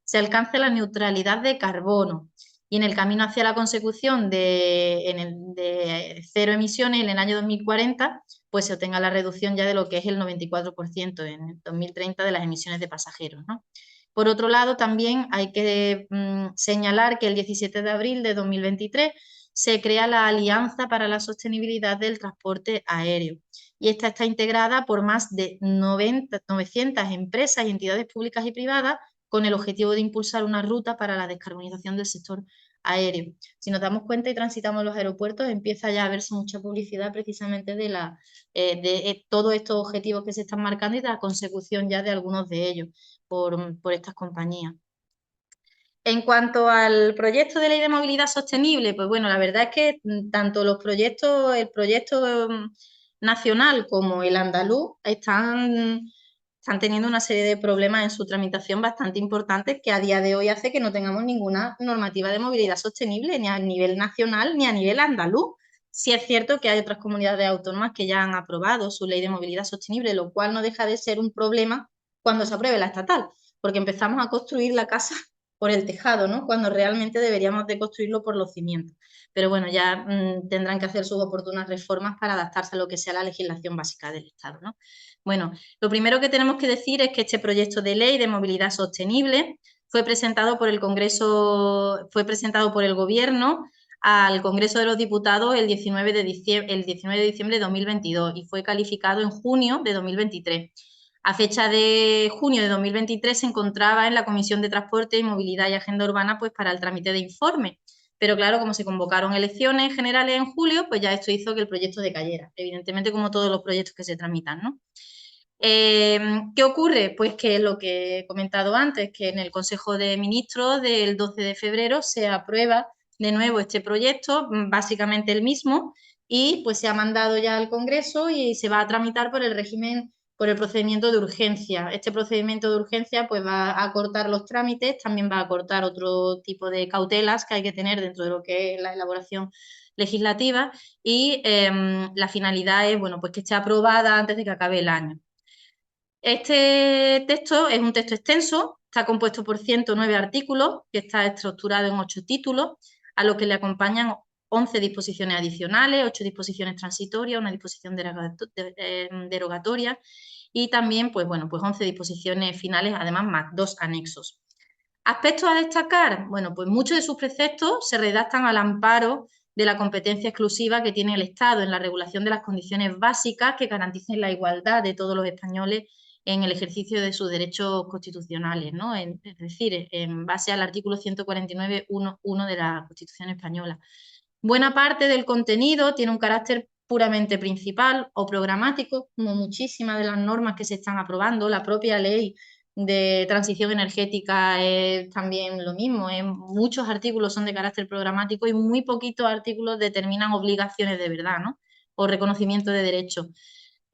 se alcance la neutralidad de carbono y en el camino hacia la consecución de 0 emisiones en el año 2040, pues se obtenga la reducción ya de lo que es el 94% en el 2030 de las emisiones de pasajeros, ¿no? Por otro lado, también hay que señalar que el 17 de abril de 2023 se crea la Alianza para la Sostenibilidad del Transporte Aéreo y esta está integrada por más de 900 empresas y entidades públicas y privadas con el objetivo de impulsar una ruta para la descarbonización del sector aéreo. Si nos damos cuenta y transitamos los aeropuertos, empieza ya a verse mucha publicidad precisamente de todos estos objetivos que se están marcando y de la consecución ya de algunos de ellos por estas compañías. En cuanto al proyecto de ley de movilidad sostenible, pues bueno, la verdad es que tanto el proyecto nacional como el andaluz están teniendo una serie de problemas en su tramitación bastante importantes que a día de hoy hace que no tengamos ninguna normativa de movilidad sostenible ni a nivel nacional ni a nivel andaluz. Sí es cierto que hay otras comunidades autónomas que ya han aprobado su ley de movilidad sostenible, lo cual no deja de ser un problema cuando se apruebe la estatal, porque empezamos a construir la casa por el tejado, ¿no? Cuando realmente deberíamos de construirlo por los cimientos. Pero bueno, ya tendrán que hacer sus oportunas reformas para adaptarse a lo que sea la legislación básica del Estado, ¿no? Bueno, lo primero que tenemos que decir es que este proyecto de ley de movilidad sostenible fue presentado por el Congreso, fue presentado por el Gobierno al Congreso de los Diputados el 19 de diciembre de 2022 y fue calificado en junio de 2023. A fecha de junio de 2023 se encontraba en la Comisión de Transporte y Movilidad y Agenda Urbana pues para el trámite de informe. Pero claro, como se convocaron elecciones generales en julio, pues ya esto hizo que el proyecto decayera, evidentemente como todos los proyectos que se tramitan, ¿no? ¿Qué ocurre? Pues que lo que he comentado antes, que en el Consejo de Ministros del 12 de febrero se aprueba de nuevo este proyecto, básicamente el mismo, y pues se ha mandado ya al Congreso y se va a tramitar por el régimen, por el procedimiento de urgencia. Este procedimiento de urgencia pues va a acortar los trámites, también va a acortar otro tipo de cautelas que hay que tener dentro de lo que es la elaboración legislativa y la finalidad es, bueno, pues que esté aprobada antes de que acabe el año. Este texto es un texto extenso, está compuesto por 109 artículos, que está estructurado en 8 títulos, a los que le acompañan 11 disposiciones adicionales, 8 disposiciones transitorias, una disposición derogatoria y también, pues bueno, pues 11 disposiciones finales, además más 2 anexos. Aspectos a destacar, bueno, pues muchos de sus preceptos se redactan al amparo de la competencia exclusiva que tiene el Estado en la regulación de las condiciones básicas que garanticen la igualdad de todos los españoles en el ejercicio de sus derechos constitucionales, ¿no? Es decir, en base al artículo 149.1 de la Constitución española. Buena parte del contenido tiene un carácter puramente principal o programático, como muchísimas de las normas que se están aprobando, la propia ley de transición energética es también lo mismo, muchos artículos son de carácter programático y muy poquitos artículos determinan obligaciones de verdad, ¿no? O reconocimiento de derechos.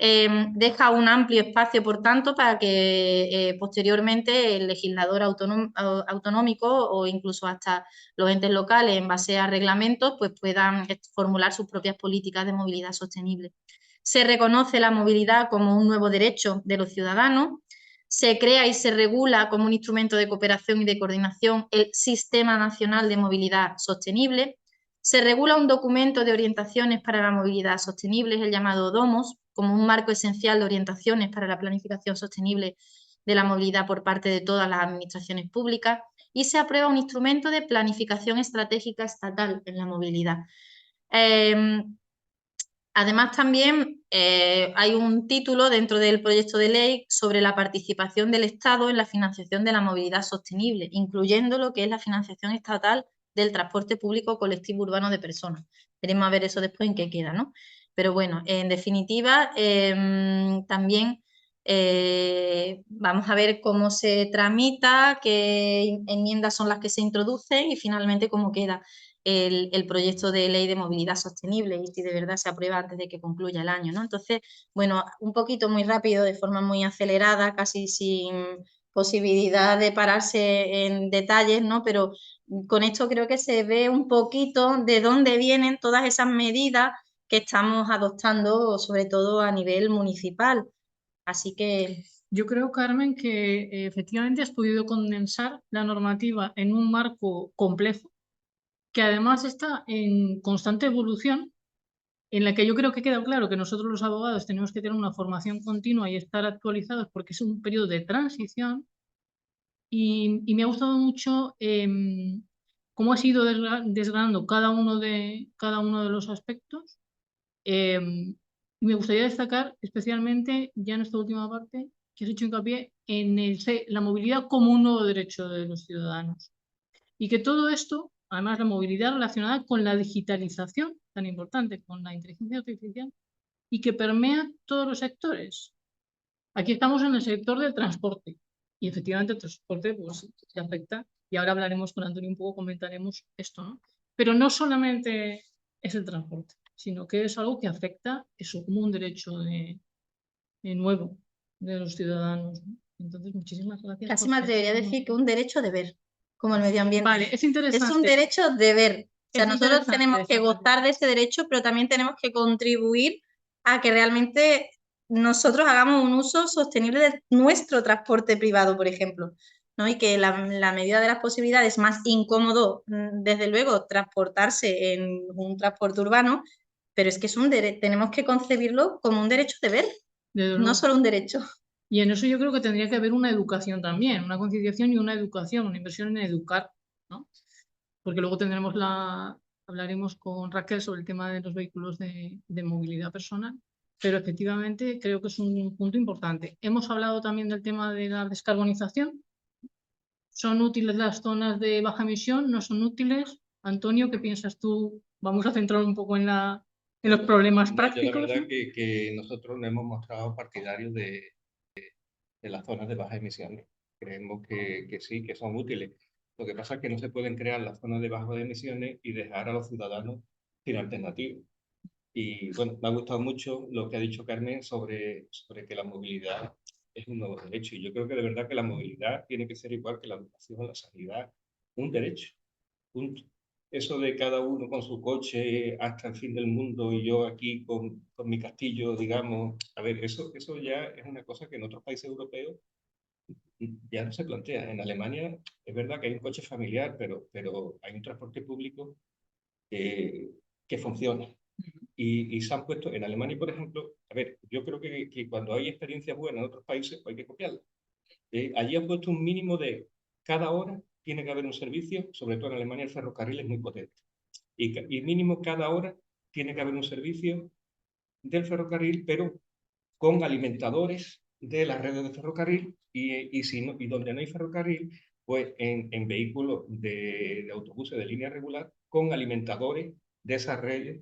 Deja un amplio espacio, por tanto, para que posteriormente el legislador autonómico o incluso hasta los entes locales, en base a reglamentos, pues puedan formular sus propias políticas de movilidad sostenible. Se reconoce la movilidad como un nuevo derecho de los ciudadanos. Se crea y se regula como un instrumento de cooperación y de coordinación el Sistema Nacional de Movilidad Sostenible. Se regula un documento de orientaciones para la movilidad sostenible, el llamado DOMOS, como un marco esencial de orientaciones para la planificación sostenible de la movilidad por parte de todas las administraciones públicas y se aprueba un instrumento de planificación estratégica estatal en la movilidad. Además, también hay un título dentro del proyecto de ley sobre la participación del Estado en la financiación de la movilidad sostenible, incluyendo lo que es la financiación estatal del transporte público colectivo urbano de personas. Veremos a ver eso después en qué queda, ¿no? Pero bueno, en definitiva, también vamos a ver cómo se tramita, qué enmiendas son las que se introducen y finalmente cómo queda el proyecto de ley de movilidad sostenible y si de verdad se aprueba antes de que concluya el año, ¿no? Entonces, bueno, un poquito muy rápido, de forma muy acelerada, casi sin posibilidad de pararse en detalles, ¿no? Pero con esto creo que se ve un poquito de dónde vienen todas esas medidas que estamos adoptando, sobre todo a nivel municipal. Así que... Yo creo, Carmen, que efectivamente has podido condensar la normativa en un marco complejo, que además está en constante evolución, en la que yo creo que queda claro que nosotros los abogados tenemos que tener una formación continua y estar actualizados porque es un periodo de transición. Y me ha gustado mucho cómo has ido desgranando cada uno de los aspectos. Y me gustaría destacar especialmente, ya en esta última parte, que has hecho hincapié en la movilidad como un nuevo derecho de los ciudadanos. Y que todo esto, además la movilidad relacionada con la digitalización, tan importante, con la inteligencia artificial, y que permea todos los sectores. Aquí estamos en el sector del transporte, y efectivamente el transporte pues, se afecta, y ahora hablaremos con Antonio un poco, comentaremos esto, ¿no? Pero no solamente es el transporte, sino que es algo que afecta eso como un derecho nuevo de los ciudadanos, ¿no? Entonces, muchísimas gracias. Casi me atrevería a decir que un derecho de ver, como el medio ambiente. Vale, es interesante. Es un derecho de ver. O sea, Es nosotros tenemos que gozar de ese derecho, pero también tenemos que contribuir a que realmente nosotros hagamos un uso sostenible de nuestro transporte privado, por ejemplo, ¿no? Y que la medida de las posibilidades, más incómodo, desde luego, transportarse en un transporte urbano, pero es que tenemos que concebirlo como un derecho de ver, no solo un derecho. Y en eso yo creo que tendría que haber una educación también, una concienciación y una educación, una inversión en educar, ¿no? Porque luego hablaremos con Raquel sobre el tema de los vehículos de movilidad personal, pero efectivamente creo que es un punto importante. Hemos hablado también del tema de la descarbonización. ¿Son útiles las zonas de baja emisión? ¿No son útiles? Antonio, ¿qué piensas tú? Vamos a centrar un poco en los problemas prácticos. Yo la verdad que nosotros nos hemos mostrado partidarios de las zonas de bajas emisiones. Creemos que sí, que son útiles. Lo que pasa es que no se pueden crear las zonas de bajas emisiones y dejar a los ciudadanos sin alternativa. Y bueno, me ha gustado mucho lo que ha dicho Carmen sobre que la movilidad es un nuevo derecho. Y yo creo que de verdad que la movilidad tiene que ser igual que la educación, la sanidad, un derecho. Punto. Eso de cada uno con su coche hasta el fin del mundo y yo aquí con mi castillo, digamos, a ver, eso ya es una cosa que en otros países europeos ya no se plantea. En Alemania es verdad que hay un coche familiar, pero hay un transporte público que funciona. Y se han puesto, en Alemania, por ejemplo, a ver, yo creo que cuando hay experiencias buenas en otros países, hay que copiarlas. Allí han puesto un mínimo de cada hora tiene que haber un servicio, sobre todo en Alemania el ferrocarril es muy potente. Y mínimo cada hora tiene que haber un servicio del ferrocarril, pero con alimentadores de las redes de ferrocarril y donde no hay ferrocarril, pues en vehículos de autobuses de línea regular con alimentadores de esas redes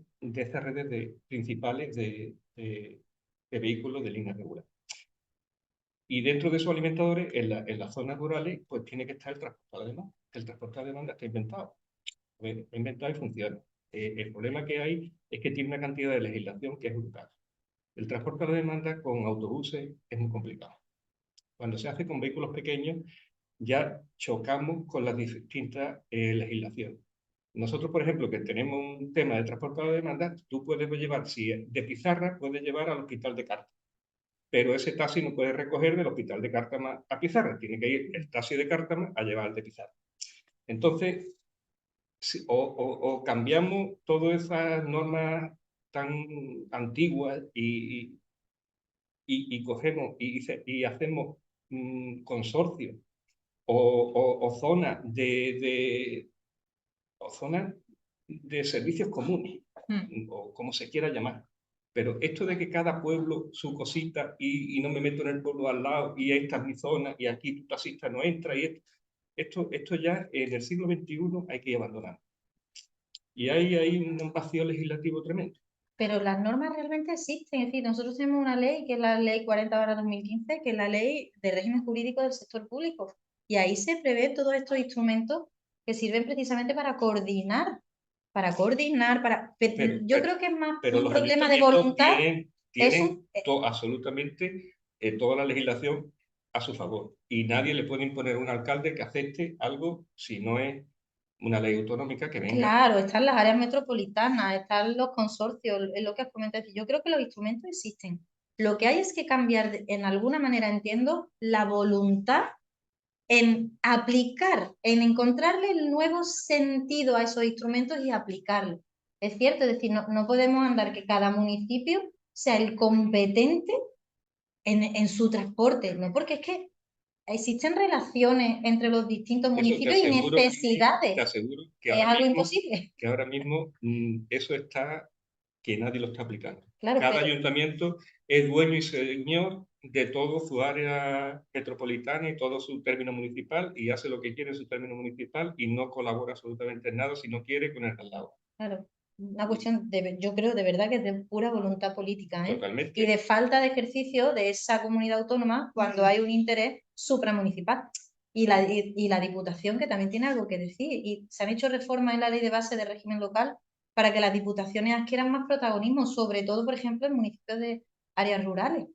principales de vehículos de línea regular. Y dentro de esos alimentadores, en las zonas rurales, pues tiene que estar el transporte a la demanda. El transporte a la demanda está inventado. Está inventado y funciona. El problema que hay es que tiene una cantidad de legislación que es brutal. El transporte a la demanda con autobuses es muy complicado. Cuando se hace con vehículos pequeños, ya chocamos con las distintas legislaciones. Nosotros, por ejemplo, que tenemos un tema de transporte a la demanda, tú puedes llevar, si de Pizarra, puedes llevar al hospital de Cártama. Pero ese taxi no puede recoger del hospital de Cártama a Pizarra. Tiene que ir el taxi de Cártama a llevar al de Pizarra. Entonces, o cambiamos todas esas normas tan antiguas y cogemos y hacemos consorcios o zonas de servicios comunes, o como se quiera llamar. Pero esto de que cada pueblo su cosita y no me meto en el pueblo al lado y esta es mi zona y aquí tu taxista no entra y esto ya en el siglo XXI hay que abandonar. Y hay un vacío legislativo tremendo. Pero las normas realmente existen. Es decir, nosotros tenemos una ley, que es la Ley 40/2015, que es la Ley de Régimen Jurídico del Sector Público. Y ahí se prevé todos estos instrumentos que sirven precisamente para coordinar. Yo creo que es más un problema de voluntad. Tienen absolutamente toda la legislación a su favor. Y nadie le puede imponer a un alcalde que acepte algo si no es una ley autonómica que venga. Claro, están las áreas metropolitanas, están los consorcios, es lo que has comentado. Yo creo que los instrumentos existen. Lo que hay es que cambiar, en alguna manera entiendo, la voluntad en aplicar, en encontrarle el nuevo sentido a esos instrumentos y aplicarlo. Es cierto, es decir, no podemos andar que cada municipio sea el competente en su transporte, ¿no? Porque es que existen relaciones entre los distintos municipios y necesidades. Te aseguro que es algo imposible. Que ahora mismo eso está, que nadie lo está aplicando. Claro, cada ayuntamiento es dueño y señor de todo su área metropolitana y todo su término municipal y hace lo que quiere en su término municipal y no colabora absolutamente en nada si no quiere con el de al lado. Claro. Una cuestión, yo creo de verdad que es de pura voluntad política, ¿eh? Totalmente. Y de falta de ejercicio de esa comunidad autónoma cuando hay un interés supramunicipal. Y la Diputación, que también tiene algo que decir. Y se han hecho reformas en la Ley de Base de Régimen Local para que las diputaciones adquieran más protagonismo, sobre todo, por ejemplo, en municipios de áreas rurales,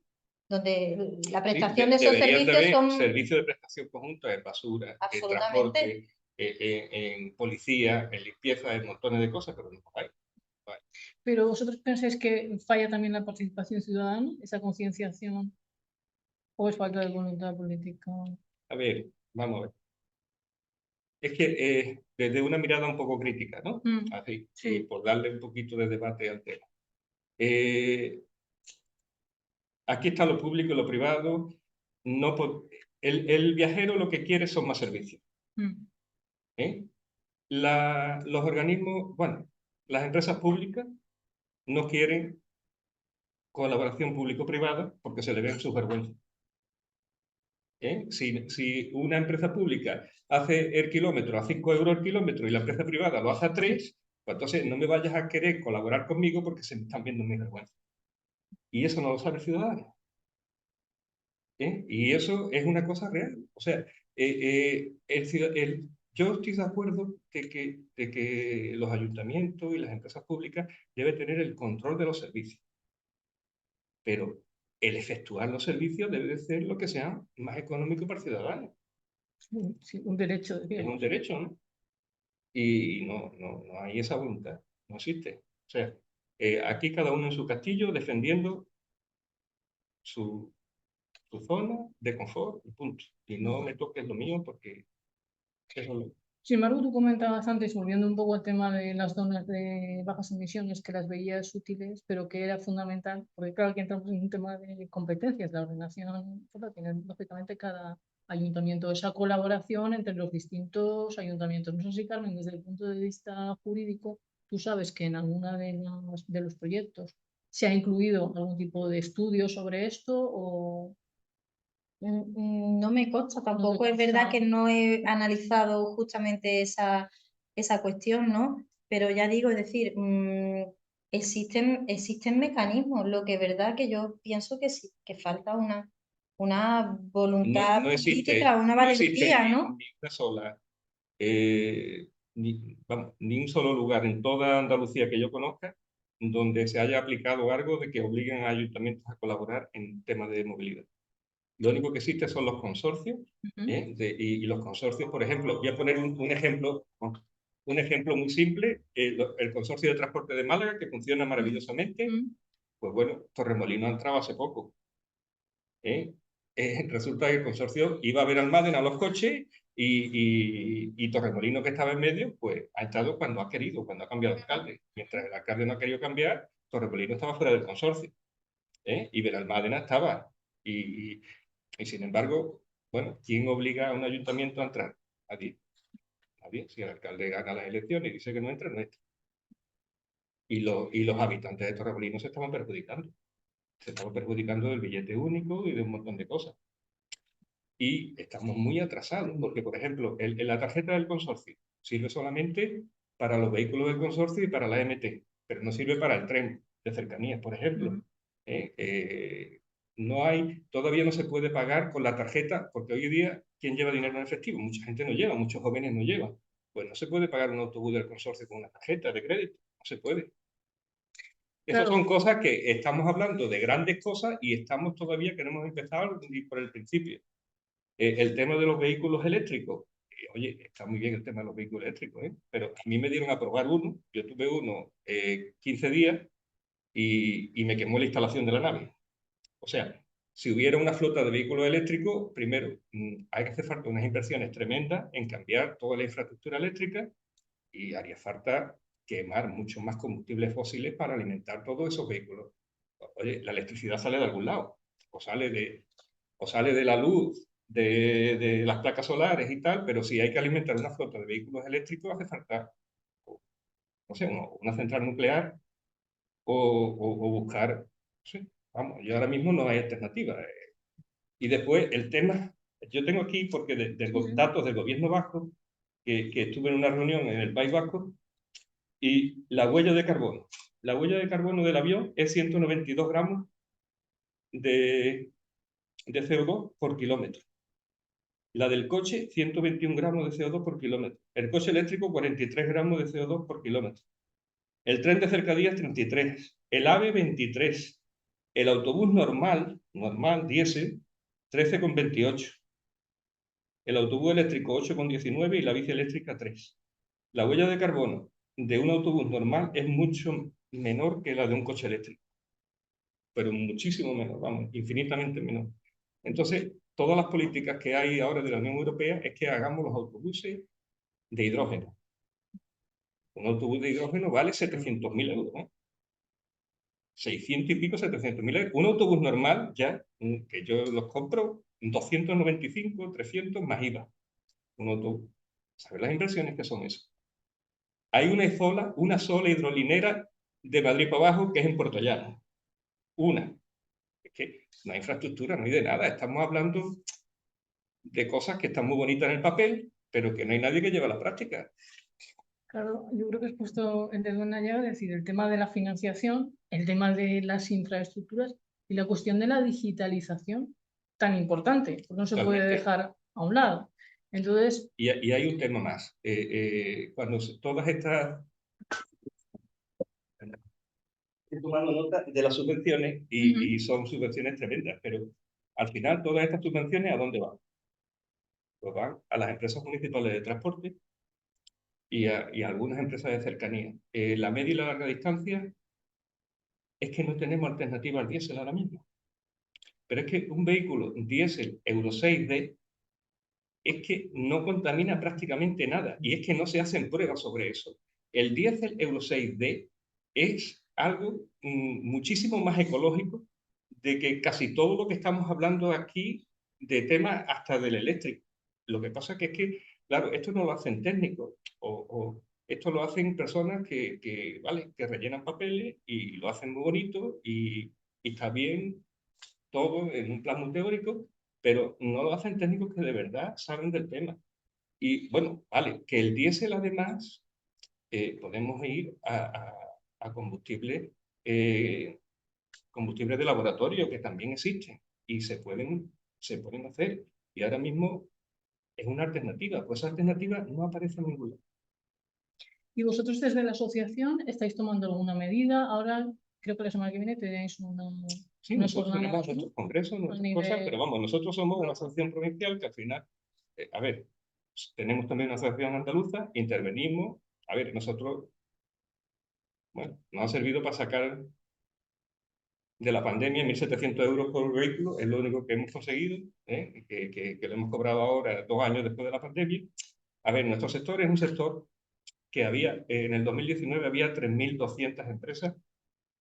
donde la prestación de esos deberían servicios son... servicios de prestación conjunta en basura, en transporte, en policía, en limpieza, en montones de cosas, pero no hay. Pero ¿vosotros pensáis que falla también la participación ciudadana, esa concienciación, o es falta de voluntad política? A ver, vamos a ver. Es que desde una mirada un poco crítica, ¿no? Así, sí. y por darle un poquito de debate al tema. Aquí está lo público y lo privado. No el viajero lo que quiere son más servicios. ¿Eh? Los organismos, bueno, las empresas públicas no quieren colaboración público-privada porque se le ven sus vergüenzas. Si una empresa pública hace el kilómetro a 5 euros el kilómetro y la empresa privada lo hace a 3, pues entonces no me vayas a querer colaborar conmigo porque se me están viendo mis vergüenzas. Y eso no lo sabe el ciudadano. Y eso es una cosa real. O sea, yo estoy de acuerdo de que los ayuntamientos y las empresas públicas deben tener el control de los servicios. Pero el efectuar los servicios debe de ser lo que sea más económico para el ciudadano. Sí, un derecho. Es un derecho, ¿no? Y no hay esa voluntad, no existe. O sea, aquí cada uno en su castillo defendiendo su zona de confort y punto. Y no me toques lo mío porque eso lo... Sin embargo, tú comentabas antes, volviendo un poco al tema de las zonas de bajas emisiones, que las veías útiles, pero que era fundamental, porque claro, aquí entramos en un tema de competencias, la ordenación, pues, tiene lógicamente cada ayuntamiento, esa colaboración entre los distintos ayuntamientos. No sé si, Carmen, desde el punto de vista jurídico, tú sabes que en alguna de los proyectos se ha incluido algún tipo de estudio sobre esto o... No me consta, tampoco es verdad que no he analizado justamente esa cuestión, ¿no? Pero ya digo, es decir, existen mecanismos, lo que es verdad que yo pienso que sí, que falta una voluntad política, una valentía, ¿no? Ni una sola, ni un solo lugar en toda Andalucía que yo conozca donde se haya aplicado algo de que obliguen a ayuntamientos a colaborar en temas de movilidad. Lo único que existe son los consorcios, y los consorcios, por ejemplo, voy a poner un ejemplo muy simple, el consorcio de transporte de Málaga, que funciona maravillosamente. Pues bueno, Torremolinos ha entrado hace poco. Resulta que el consorcio iba a ver Almádena a los coches y Torremolinos, que estaba en medio, pues ha entrado cuando ha querido, cuando ha cambiado el alcalde. Mientras el alcalde no ha querido cambiar, Torremolinos estaba fuera del consorcio. Y Benalmádena estaba. Y sin embargo, bueno, ¿quién obliga a un ayuntamiento a entrar? Nadie. Nadie. Si el alcalde gana las elecciones y dice que no entra, no entra. Y los habitantes de Torremolinos se estaban perjudicando. Se estaban perjudicando del billete único y de un montón de cosas. Y estamos muy atrasados, porque, por ejemplo, la tarjeta del consorcio sirve solamente para los vehículos del consorcio y para la MT, pero no sirve para el tren de cercanías, por ejemplo. Todavía no se puede pagar con la tarjeta, porque hoy en día, ¿quién lleva dinero en efectivo? Mucha gente no lleva, muchos jóvenes no llevan. Pues no se puede pagar un autobús del consorcio con una tarjeta de crédito, no se puede. Esas son cosas que estamos hablando de grandes cosas y estamos todavía, queremos empezar por el principio. El tema de los vehículos eléctricos. Oye, está muy bien el tema de los vehículos eléctricos, pero a mí me dieron a probar uno. Yo tuve uno 15 días y me quemó la instalación de la nave. O sea, si hubiera una flota de vehículos eléctricos, primero, hay que hacer falta unas inversiones tremendas en cambiar toda la infraestructura eléctrica y haría falta quemar muchos más combustibles fósiles para alimentar todos esos vehículos. Oye, la electricidad sale de algún lado, o sale de la luz de las placas solares y tal, pero si hay que alimentar una flota de vehículos eléctricos, hace falta, no sé, una central nuclear o buscar, no sé, vamos, y ahora mismo no hay alternativa. Y después el tema, yo tengo aquí, porque de los datos del gobierno vasco, que estuve en una reunión en el País Vasco, y la huella de carbono. La huella de carbono del avión es 192 gramos de CO2 por kilómetro. La del coche, 121 gramos de CO2 por kilómetro. El coche eléctrico, 43 gramos de CO2 por kilómetro. El tren de cercanías 33, el AVE 23, el autobús normal diésel, 13,28. El autobús eléctrico 8,19 y la bici eléctrica 3. La huella de carbono de un autobús normal es mucho menor que la de un coche eléctrico, pero muchísimo menor, vamos, infinitamente menor. Entonces, todas las políticas que hay ahora de la Unión Europea es que hagamos los autobuses de hidrógeno. Un autobús de hidrógeno vale 700.000 euros, ¿no? 600 y pico, 700.000 euros. Un autobús normal, ya, que yo los compro, 295, 300 más IVA. Un autobús. ¿Sabes las inversiones que son eso? Hay una sola hidrolinera de Madrid para abajo que es en Puerto Llano. Una. Es que no hay infraestructura, no hay de nada. Estamos hablando de cosas que están muy bonitas en el papel, pero que no hay nadie que lleve a la práctica. Claro, yo creo que has puesto el dedo en la llaga, es decir, el tema de la financiación, el tema de las infraestructuras y la cuestión de la digitalización tan importante, porque no se puede Totalmente. dejar a un lado. Entonces, Y hay un tema más. Cuando todas estas... Estoy tomando nota de las subvenciones y son subvenciones tremendas, pero al final todas estas subvenciones, ¿a dónde van? Pues van a las empresas municipales de transporte y a algunas empresas de cercanía. La media y la larga distancia es que no tenemos alternativa al diésel ahora mismo. Pero es que un vehículo diésel Euro 6D es que no contamina prácticamente nada y es que no se hacen pruebas sobre eso. El diésel Euro 6D es algo muchísimo más ecológico de que casi todo lo que estamos hablando aquí de temas hasta del eléctrico. Lo que pasa es que claro, esto no lo hacen técnicos o esto lo hacen personas ¿vale? Que rellenan papeles y lo hacen muy bonito y está bien todo en un plano teórico, pero no lo hacen técnicos que de verdad saben del tema. Y bueno, vale, que el diésel además podemos ir a combustible, combustibles de laboratorio que también existen y se pueden hacer. Y ahora mismo es una alternativa, pues esa alternativa no aparece en ningún lado. ¿y vosotros desde la asociación estáis tomando alguna medida? Ahora creo que la semana que viene tenéis Sí, nosotros tenemos nuestros congresos, nuestras cosas, pero vamos, nosotros somos una asociación provincial que al final, a ver, tenemos también una asociación andaluza, intervenimos, a ver, nosotros, bueno, nos ha servido para sacar de la pandemia 1.700 euros por vehículo, es lo único que hemos conseguido, que lo hemos cobrado ahora 2 años después de la pandemia. A ver, nuestro sector es un sector que había, en el 2019 había 3.200 empresas,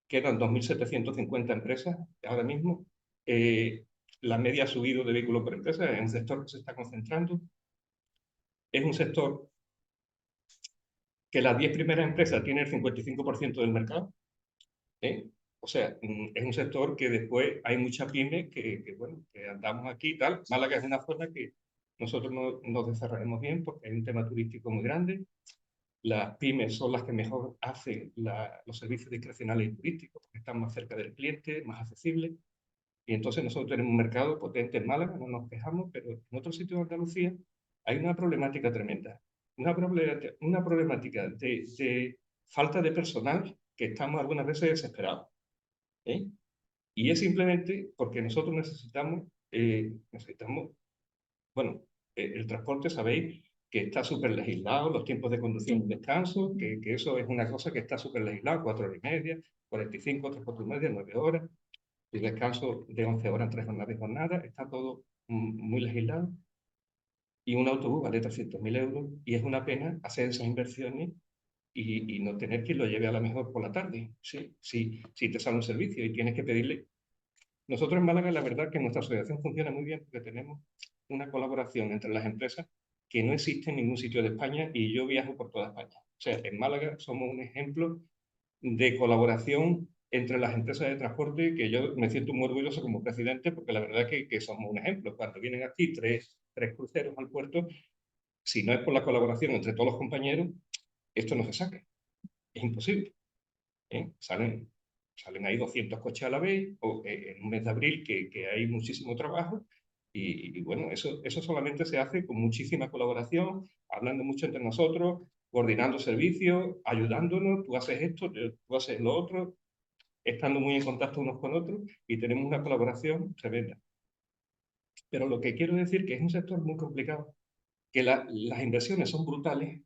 quedan 2.750 empresas ahora mismo. La media ha subido de vehículos por empresa, es un sector que se está concentrando. Es un sector que las 10 primeras empresas tienen el 55% del mercado. O sea, es un sector que después hay muchas pymes bueno, que andamos aquí y tal. Málaga es una zona que nosotros no nos desarrollamos bien porque hay un tema turístico muy grande. Las pymes son las que mejor hacen los servicios discrecionales y turísticos porque están más cerca del cliente, más accesibles. Y entonces nosotros tenemos un mercado potente en Málaga, no nos quejamos, pero en otros sitios de Andalucía hay una problemática tremenda. Una problemática de falta de personal que estamos algunas veces desesperados. Y es simplemente porque nosotros necesitamos, bueno, el transporte, sabéis, que está súper legislado, los tiempos de conducción y descanso, que eso es una cosa que está súper legislado, 4 horas y media, 45, 3, 4 y media, 9 horas, y descanso de 11 horas en 3 jornadas y jornadas, está todo muy legislado. Y un autobús vale 300.000 euros y es una pena hacer esas inversiones y no tener quien lo lleve a la mejor por la tarde. Si te sale un servicio y tienes que pedirle. Nosotros en Málaga, la verdad que nuestra asociación funciona muy bien porque tenemos una colaboración entre las empresas que no existe en ningún sitio de España y yo viajo por toda España. O sea, en Málaga somos un ejemplo de colaboración entre las empresas de transporte que yo me siento muy orgulloso como presidente porque la verdad que somos un ejemplo. Cuando vienen aquí tres cruceros al puerto, si no es por la colaboración entre todos los compañeros, esto no se saca. Es imposible. Salen ahí 200 coches a la vez, o en un mes de abril que hay muchísimo trabajo, y bueno, eso solamente se hace con muchísima colaboración, hablando mucho entre nosotros, coordinando servicios, ayudándonos, tú haces esto, tú haces lo otro, estando muy en contacto unos con otros y tenemos una colaboración tremenda. Pero lo que quiero decir que es un sector muy complicado, que las inversiones son brutales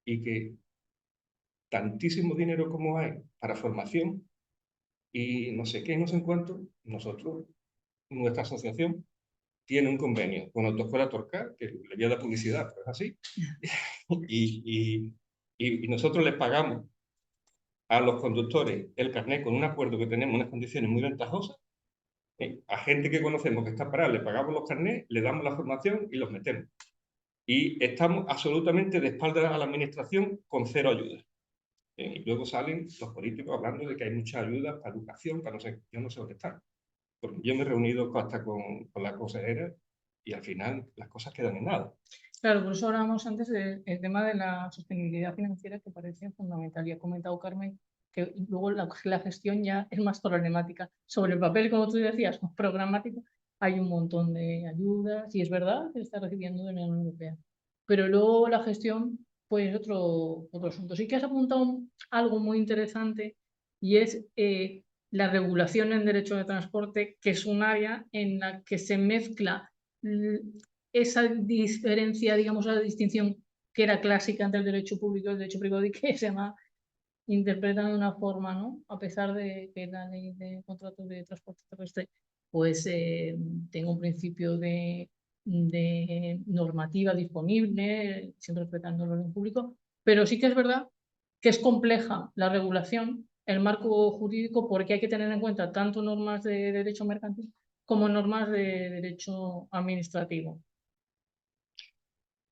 y que tantísimo dinero como hay para formación y no sé qué, no sé en cuánto, nosotros, nuestra asociación, tiene un convenio con Autoescuela Torcar, que le voy a dar publicidad, pero es así, y nosotros les pagamos a los conductores el carnet con un acuerdo que tenemos, unas condiciones muy ventajosas, a gente que conocemos que está parada, le pagamos los carnets, le damos la formación y los metemos. Y estamos absolutamente de espaldas a la administración con cero ayuda. Y luego salen los políticos hablando de que hay muchas ayudas para educación, para no sé, yo no sé dónde están. Porque yo me he reunido hasta con la consejera y al final las cosas quedan en nada. Claro, por eso hablábamos antes del tema de la sostenibilidad financiera, que parece fundamental. Y ha comentado Carmen que luego la gestión ya es más problemática. Sobre el papel, como tú decías, programático, hay un montón de ayudas y es verdad que se está recibiendo de la Unión Europea. Pero luego la gestión, pues otro asunto. Sí que has apuntado algo muy interesante y es la regulación en derecho de transporte, que es un área en la que se mezcla esa diferencia, digamos, la distinción que era clásica entre el derecho público y el derecho privado y que se va interpretando de una forma, ¿no? A pesar de que la ley de contratos de transporte terrestre pues tenga un principio de normativa disponible, siempre respetando el orden público, pero sí que es verdad que es compleja la regulación, el marco jurídico, porque hay que tener en cuenta tanto normas de derecho mercantil como normas de derecho administrativo.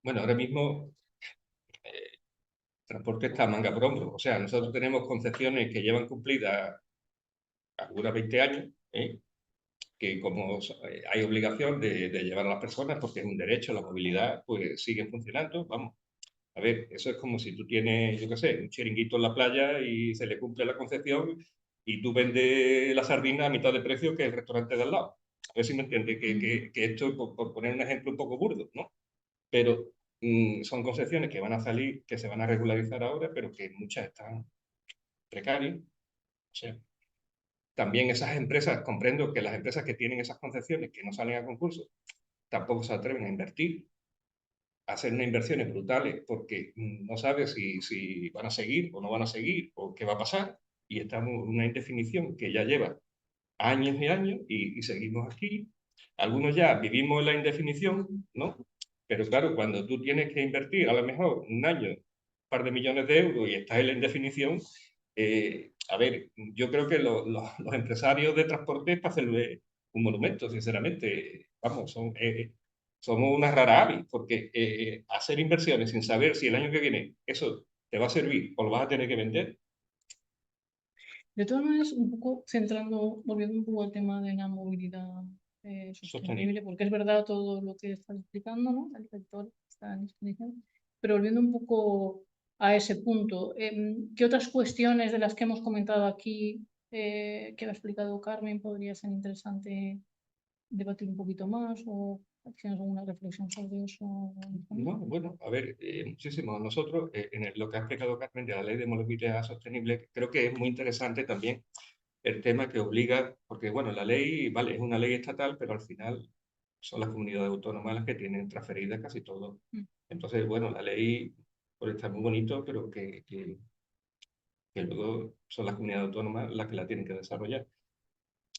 Bueno, ahora mismo transporte está manga por hombro. O sea, nosotros tenemos concesiones que llevan cumplidas algunas 20 años, que como hay obligación de llevar a las personas porque es un derecho, la movilidad, pues sigue funcionando. Vamos, a ver, eso es como si tú tienes, yo qué sé, un chiringuito en la playa y se le cumple la concesión y tú vendes la sardina a mitad de precio que el restaurante de al lado. A ver si me entiendes, que esto, por poner un ejemplo un poco burdo, ¿no? Pero son concesiones que van a salir, que se van a regularizar ahora, pero que muchas están precarias. O sea, también esas empresas, comprendo que las empresas que tienen esas concesiones que no salen a concurso, tampoco se atreven a invertir, a hacer unas inversiones brutales porque no sabes si van a seguir o no van a seguir o qué va a pasar. Y estamos en una indefinición que ya lleva años y años y seguimos aquí. Algunos ya vivimos en la indefinición, ¿no? Pero claro, cuando tú tienes que invertir a lo mejor un año, un par de millones de euros y estás en la indefinición, a ver, yo creo que los empresarios de transporte es para hacerle un monumento, sinceramente. Vamos, somos una rara avis, porque hacer inversiones sin saber si el año que viene eso te va a servir o lo vas a tener que vender. De todas maneras, un poco centrando, volviendo un poco al tema de la movilidad sostenible, porque es verdad todo lo que estás explicando, ¿no? El sector está en exposición, pero volviendo un poco a ese punto, ¿qué otras cuestiones de las que hemos comentado aquí, que ha explicado Carmen, podría ser interesante debatir un poquito más o tienes alguna reflexión sobre eso? No, bueno, a ver, muchísimo. Nosotros, lo que ha explicado Carmen de la ley de movilidad sostenible, creo que es muy interesante también el tema que obliga, porque bueno, la ley, vale, es una ley estatal, pero al final son las comunidades autónomas las que tienen transferida casi todo. Entonces, bueno, la ley puede estar muy bonito, pero que luego son las comunidades autónomas las que la tienen que desarrollar.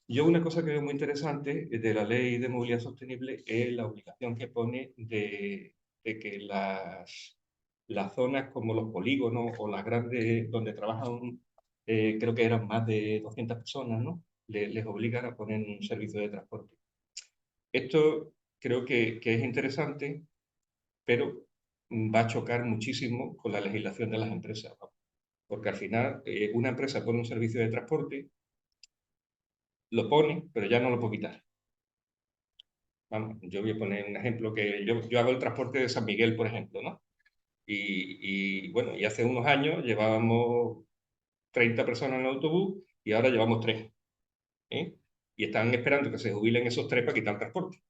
Yo una cosa que veo muy interesante de la ley de movilidad sostenible es la obligación que pone de que las zonas como los polígonos o las grandes donde trabajan, creo que eran más de 200 personas, ¿no? Les obligan a poner un servicio de transporte. Esto creo que es interesante, pero va a chocar muchísimo con la legislación de las empresas, ¿no? Porque al final una empresa pone un servicio de transporte, lo pone, pero ya no lo puede quitar. Vamos, yo voy a poner un ejemplo que yo hago el transporte de San Miguel, por ejemplo, ¿no? Bueno, y hace unos años llevábamos 30 personas en el autobús y ahora llevamos 3. Y están esperando que se jubilen esos 3 para quitar el transporte.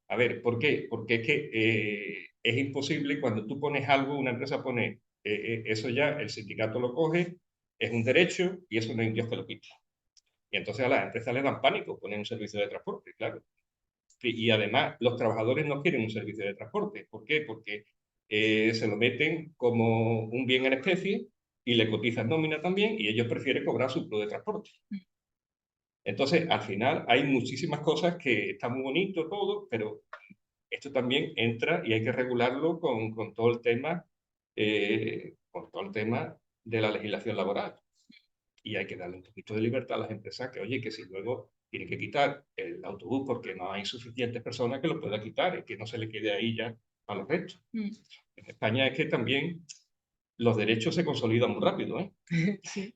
A ver, ¿por qué? Porque es que es imposible cuando tú pones algo, una empresa pone eso ya el sindicato lo coge, es un derecho y eso no hay Dios que lo quite. Y entonces a las empresas les dan pánico poner un servicio de transporte, claro. Y además los trabajadores no quieren un servicio de transporte. ¿Por qué? Porque se lo meten como un bien en especie y le cotizan nómina también y ellos prefieren cobrar su plus de transporte. Entonces, al final hay muchísimas cosas que están muy bonito todo, pero esto también entra y hay que regularlo con todo el tema de la legislación laboral. Y hay que darle un poquito de libertad a las empresas que, oye, que si luego tienen que quitar el autobús porque no hay suficientes personas que lo puedan quitar y que no se le quede ahí ya a los restos. En España es que también los derechos se consolidan muy rápido, ¿eh? Sí.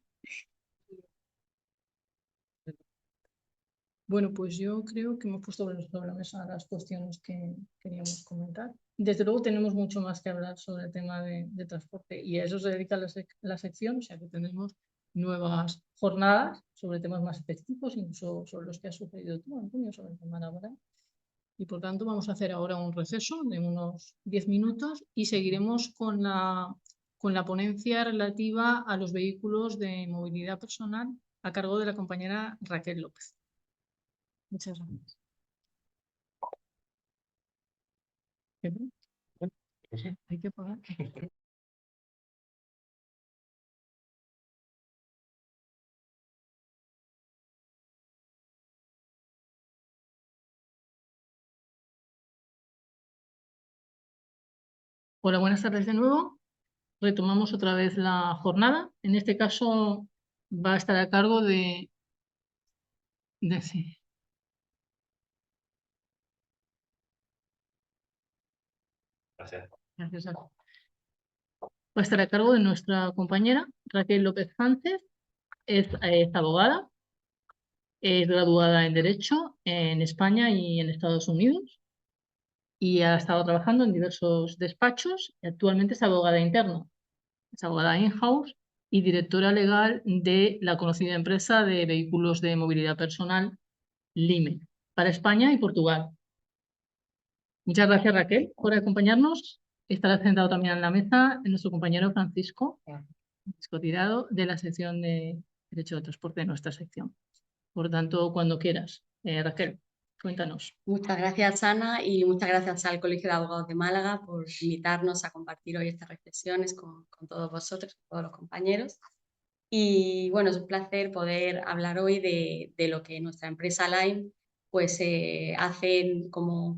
Bueno, pues yo creo que hemos puesto sobre la mesa las cuestiones que queríamos comentar. Desde luego tenemos mucho más que hablar sobre el tema de transporte y a eso se dedica la sección, o sea que tenemos nuevas jornadas sobre temas más específicos, incluso sobre los que has sugerido tú, Antonio, sobre el tema laboral. Y por tanto vamos a hacer ahora un receso de unos 10 minutos y seguiremos con la ponencia relativa a los vehículos de movilidad personal a cargo de la compañera Raquel López. Muchas gracias. Hay que pagar. Hola, buenas tardes de nuevo. Retomamos otra vez la jornada. En este caso va a estar a cargo sí. Gracias. Gracias. Va a estar a cargo de nuestra compañera Raquel López Sánchez. Es abogada, es graduada en Derecho en España y en Estados Unidos y ha estado trabajando en diversos despachos y actualmente es abogada interna. Es abogada in-house y directora legal de la conocida empresa de vehículos de movilidad personal Lime para España y Portugal. Muchas gracias, Raquel, por acompañarnos. Estará sentado también en la mesa nuestro compañero Francisco Tirado, de la sección de Derecho de Transporte de nuestra sección. Por tanto, cuando quieras. Raquel, cuéntanos. Muchas gracias, Ana, y muchas gracias al Colegio de Abogados de Málaga por invitarnos a compartir hoy estas reflexiones con todos vosotros, con todos los compañeros. Y bueno, es un placer poder hablar hoy de lo que nuestra empresa Lime pues, hace como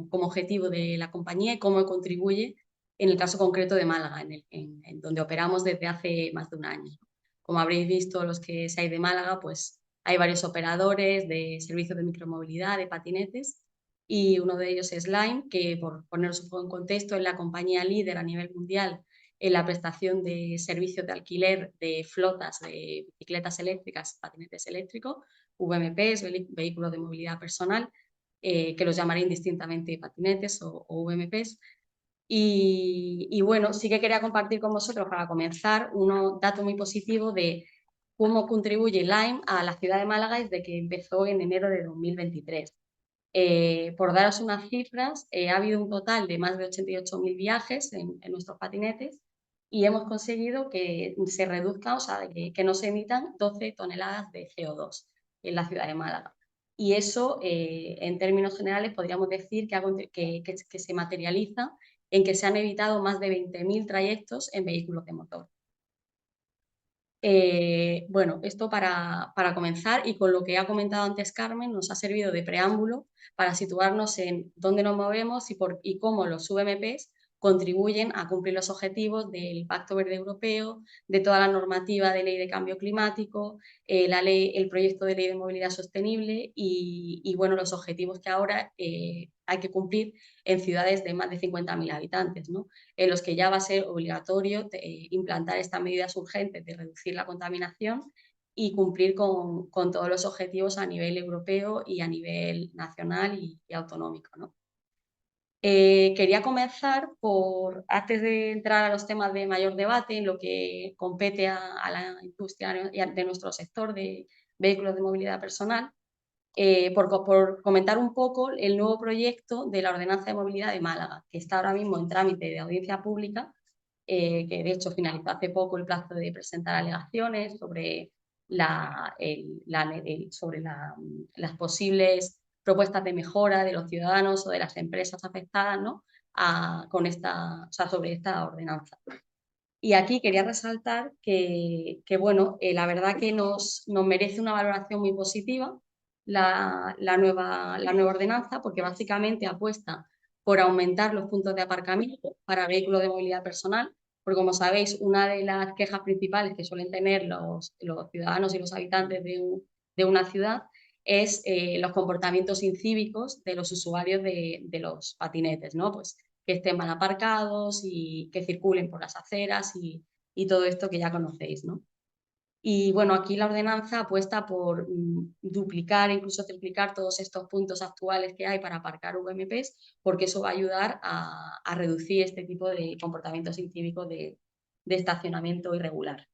objetivo de la compañía y cómo contribuye en el caso concreto de Málaga, en donde operamos desde hace más de un año. Como habréis visto los que seáis de Málaga, pues hay varios operadores de servicios de micromovilidad, de patinetes, y uno de ellos es Lime, que por poneros un poco en contexto es la compañía líder a nivel mundial en la prestación de servicios de alquiler de flotas de bicicletas eléctricas, patinetes eléctricos, VMPs, vehículos de movilidad personal, que los llamaré indistintamente patinetes o VMPs. Y bueno, sí que quería compartir con vosotros para comenzar un dato muy positivo de cómo contribuye Lime a la ciudad de Málaga desde que empezó en enero de 2023. Por daros unas cifras, ha habido un total de más de 88.000 viajes en nuestros patinetes y hemos conseguido que se reduzca, o sea, que no se emitan 12 toneladas de CO2 en la ciudad de Málaga. Y eso, en términos generales, podríamos decir que se materializa en que se han evitado más de 20.000 trayectos en vehículos de motor. Bueno, esto para comenzar, y con lo que ha comentado antes Carmen, nos ha servido de preámbulo para situarnos en dónde nos movemos y cómo los VMPs contribuyen a cumplir los objetivos del Pacto Verde Europeo, de toda la normativa de ley de cambio climático, el proyecto de ley de movilidad sostenible y bueno, los objetivos que ahora hay que cumplir en ciudades de más de 50.000 habitantes, ¿no? En los que ya va a ser obligatorio implantar estas medidas urgentes de reducir la contaminación y cumplir con todos los objetivos a nivel europeo y a nivel nacional y autonómico, ¿no? Quería comenzar antes de entrar a los temas de mayor debate, en lo que compete a la industria de nuestro sector de vehículos de movilidad personal, por comentar un poco el nuevo proyecto de la Ordenanza de Movilidad de Málaga, que está ahora mismo en trámite de audiencia pública que de hecho finalizó hace poco el plazo de presentar alegaciones sobre, las posibles propuestas de mejora de los ciudadanos o de las empresas afectadas, ¿no? Sobre esta ordenanza. Y aquí quería resaltar que bueno, la verdad que nos merece una valoración muy positiva la nueva ordenanza, porque básicamente apuesta por aumentar los puntos de aparcamiento para vehículos de movilidad personal, porque como sabéis, una de las quejas principales que suelen tener los ciudadanos y los habitantes de una ciudad es los comportamientos incívicos de los usuarios de los patinetes, ¿no? Pues que estén mal aparcados y que circulen por las aceras y todo esto que ya conocéis, ¿no? Y bueno, aquí la ordenanza apuesta por duplicar, incluso triplicar todos estos puntos actuales que hay para aparcar VMPs, porque eso va a ayudar a reducir este tipo de comportamientos incívicos de estacionamiento irregular.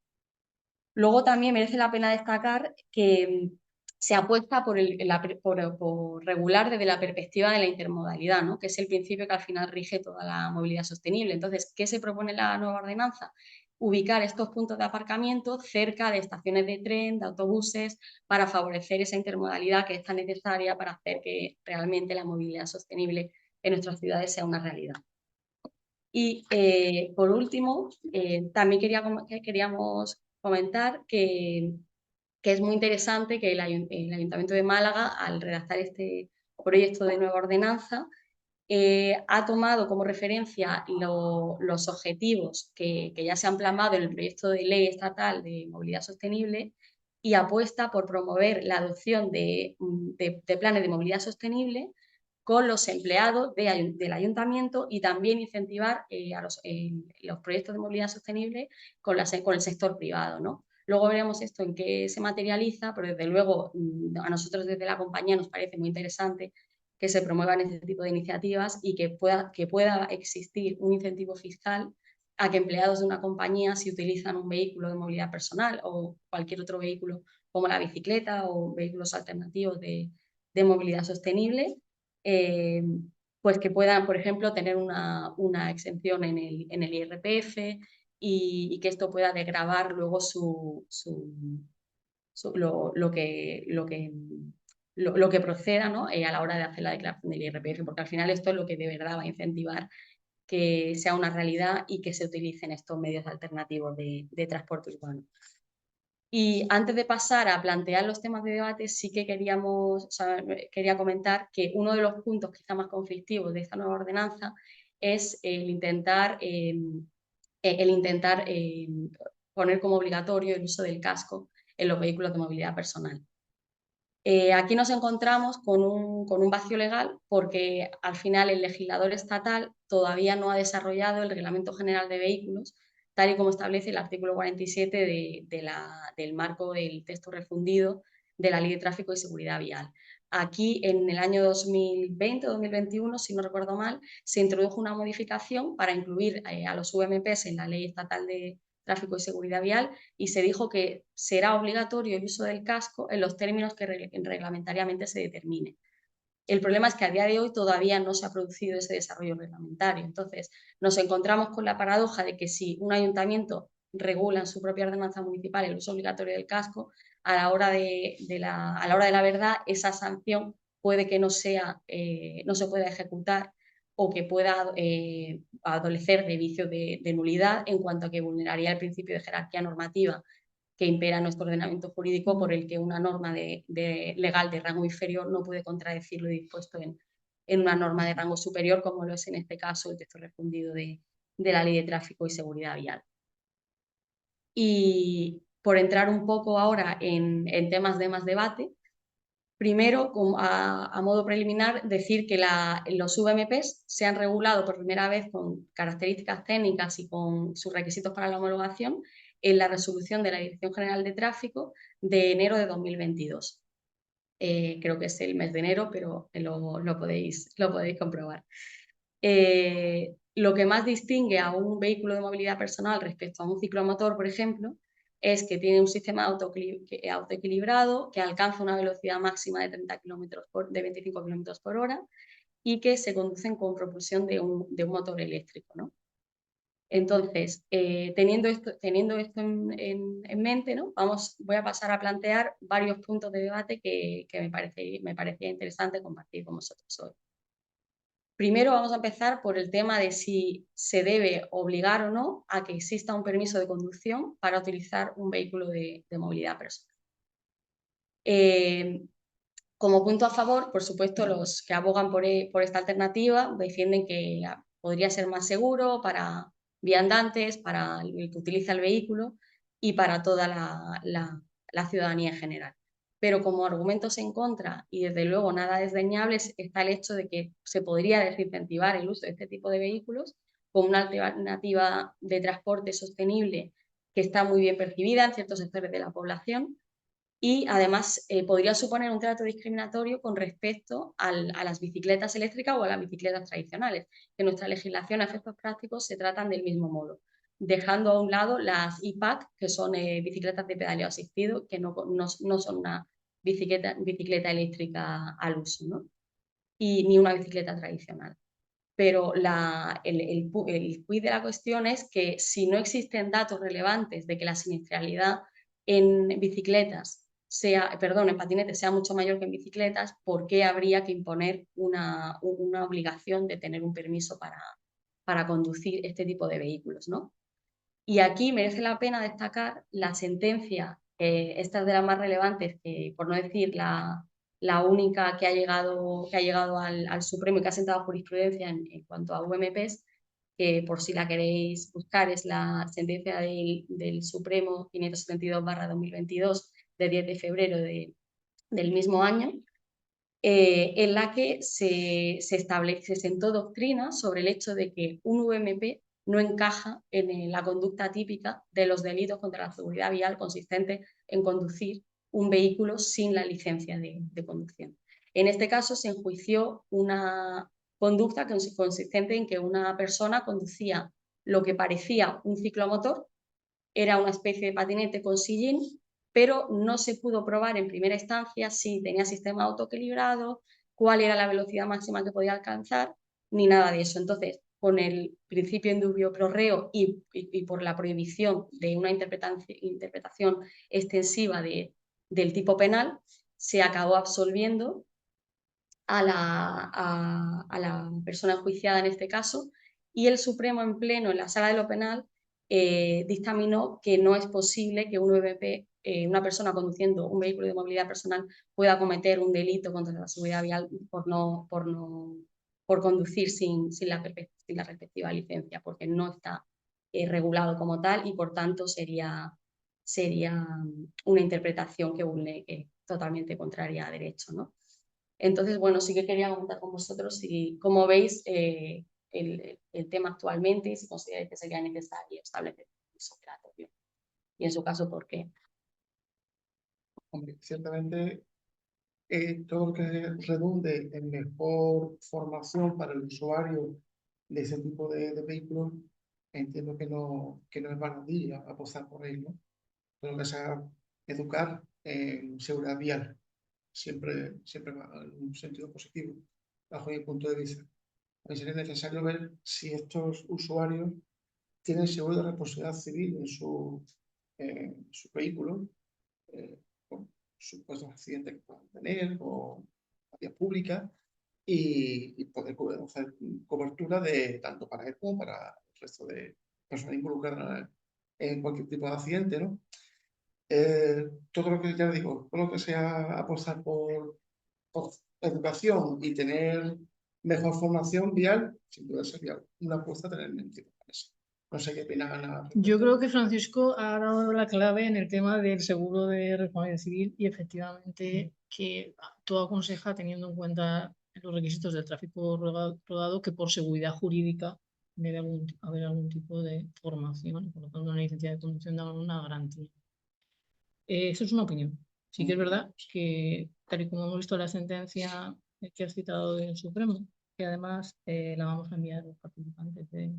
Luego también merece la pena destacar que se apuesta por regular desde la perspectiva de la intermodalidad, ¿no? Que es el principio que al final rige toda la movilidad sostenible. Entonces, ¿qué se propone en la nueva ordenanza? Ubicar estos puntos de aparcamiento cerca de estaciones de tren, de autobuses, para favorecer esa intermodalidad que es tan necesaria para hacer que realmente la movilidad sostenible en nuestras ciudades sea una realidad. Y por último, también queríamos comentar que es muy interesante que el Ayuntamiento de Málaga, al redactar este proyecto de nueva ordenanza, ha tomado como referencia los objetivos que ya se han plasmado en el proyecto de ley estatal de movilidad sostenible y apuesta por promover la adopción de planes de movilidad sostenible con los empleados del ayuntamiento y también incentivar los proyectos de movilidad sostenible con el sector privado, ¿no? Luego veremos esto en qué se materializa, pero desde luego a nosotros desde la compañía nos parece muy interesante que se promuevan este tipo de iniciativas y que pueda existir un incentivo fiscal a que empleados de una compañía, si utilizan un vehículo de movilidad personal o cualquier otro vehículo como la bicicleta o vehículos alternativos de movilidad sostenible, pues que puedan, por ejemplo, tener una exención en el IRPF y que esto pueda desgravar luego lo que proceda, ¿no? A la hora de hacer la declaración del IRPF, porque al final esto es lo que de verdad va a incentivar que sea una realidad y que se utilicen estos medios alternativos de transporte urbano. Y antes de pasar a plantear los temas de debate, sí que quería comentar que uno de los puntos quizá más conflictivos de esta nueva ordenanza es el intentar poner como obligatorio el uso del casco en los vehículos de movilidad personal. Aquí nos encontramos con un vacío legal porque al final el legislador estatal todavía no ha desarrollado el Reglamento General de Vehículos, tal y como establece el artículo 47 del marco del texto refundido de la Ley de Tráfico y Seguridad Vial. Aquí en el año 2020 o 2021, si no recuerdo mal, se introdujo una modificación para incluir a los VMPs en la Ley Estatal de Tráfico y Seguridad Vial y se dijo que será obligatorio el uso del casco en los términos que reglamentariamente se determine. El problema es que a día de hoy todavía no se ha producido ese desarrollo reglamentario. Entonces, nos encontramos con la paradoja de que si un ayuntamiento regula en su propia ordenanza municipal el uso obligatorio del casco, a la hora de la verdad, esa sanción puede que no se pueda ejecutar o que pueda adolecer de vicio de nulidad en cuanto a que vulneraría el principio de jerarquía normativa que impera nuestro ordenamiento jurídico, por el que una norma legal de rango inferior no puede contradecir lo dispuesto en una norma de rango superior, como lo es en este caso el texto refundido de la Ley de Tráfico y Seguridad Vial. Y por entrar un poco ahora en temas de más debate, primero, a modo preliminar, decir que los VMPs se han regulado por primera vez con características técnicas y con sus requisitos para la homologación en la resolución de la Dirección General de Tráfico de enero de 2022. Creo que es el mes de enero, pero lo podéis comprobar. Lo que más distingue a un vehículo de movilidad personal respecto a un ciclomotor, por ejemplo, es que tiene un sistema autoequilibrado, que alcanza una velocidad máxima de 25 km por hora y que se conducen con propulsión de un motor eléctrico, ¿no? Entonces, teniendo esto en mente, ¿no? Voy a pasar a plantear varios puntos de debate que me parecía interesante compartir con vosotros hoy. Primero vamos a empezar por el tema de si se debe obligar o no a que exista un permiso de conducción para utilizar un vehículo de movilidad personal. Como punto a favor, por supuesto, los que abogan por esta alternativa defienden que podría ser más seguro para viandantes, para el que utiliza el vehículo y para toda la ciudadanía en general. Pero como argumentos en contra, y desde luego nada desdeñable, está el hecho de que se podría desincentivar el uso de este tipo de vehículos como una alternativa de transporte sostenible que está muy bien percibida en ciertos sectores de la población, y además podría suponer un trato discriminatorio con respecto a las bicicletas eléctricas o a las bicicletas tradicionales, que en nuestra legislación a efectos prácticos se tratan del mismo modo, dejando a un lado las e-PAC, que son bicicletas de pedaleo asistido, que no son una bicicleta eléctrica al uso, ¿no? Ni una bicicleta tradicional. Pero el quid de la cuestión es que si no existen datos relevantes de que la siniestralidad en patinetes sea mucho mayor que en bicicletas, ¿por qué habría que imponer una obligación de tener un permiso para conducir este tipo de vehículos, ¿no? Y aquí merece la pena destacar la sentencia, esta es de las más relevantes, que por no decir la única que ha llegado al Supremo y que ha sentado jurisprudencia en cuanto a UMPs, que por si la queréis buscar es la sentencia del Supremo 572/2022 de 10 de febrero del mismo año, en la que se sentó doctrina sobre el hecho de que un UMP no encaja en la conducta típica de los delitos contra la seguridad vial consistente en conducir un vehículo sin la licencia de conducción. En este caso se enjuició una conducta consistente en que una persona conducía lo que parecía un ciclomotor, era una especie de patinete con sillín, pero no se pudo probar en primera instancia si tenía sistema autoequilibrado, cuál era la velocidad máxima que podía alcanzar, ni nada de eso. Entonces, con el principio in dubio pro reo y por la prohibición de una interpretación extensiva del tipo penal, se acabó absolviendo a la persona enjuiciada en este caso, y el Supremo en pleno en la sala de lo penal dictaminó que no es posible que una persona conduciendo un vehículo de movilidad personal pueda cometer un delito contra la seguridad vial por conducir sin la respectiva licencia, porque no está regulado como tal y por tanto sería una interpretación que totalmente contraria a derecho, ¿no? Entonces, bueno, sí que quería comentar con vosotros si, cómo veis el tema actualmente y si consideráis que sería necesario establecer un permiso operatorio. Y en su caso, ¿por qué? Hombre, ciertamente todo lo que redunde en mejor formación para el usuario de ese tipo de vehículos, entiendo que no es baladí apostar por ello, ¿no? Todo lo que sea educar en seguridad vial siempre va en un sentido positivo, bajo mi punto de vista. A mí sería necesario ver si estos usuarios tienen seguro de responsabilidad civil en su vehículo, por supuestos accidentes que puedan tener o la vía pública, y poder hacer cobertura de tanto para él como para el resto de personas involucradas en cualquier tipo de accidente, ¿no? Todo lo que, ya digo, todo lo que sea apostar por educación y tener mejor formación vial, sin duda sería una apuesta a tener en mente. No sé qué opinas, Ana. Yo creo que Francisco ha dado la clave en el tema del seguro de responsabilidad civil y efectivamente que todo aconseja, teniendo en cuenta los requisitos del tráfico rodado, que por seguridad jurídica debe haber algún tipo de formación y por lo tanto una licencia de conducción da una garantía. Eso es una opinión. Sí que es verdad que, tal y como hemos visto la sentencia que has citado del Supremo, que además la vamos a enviar a los participantes de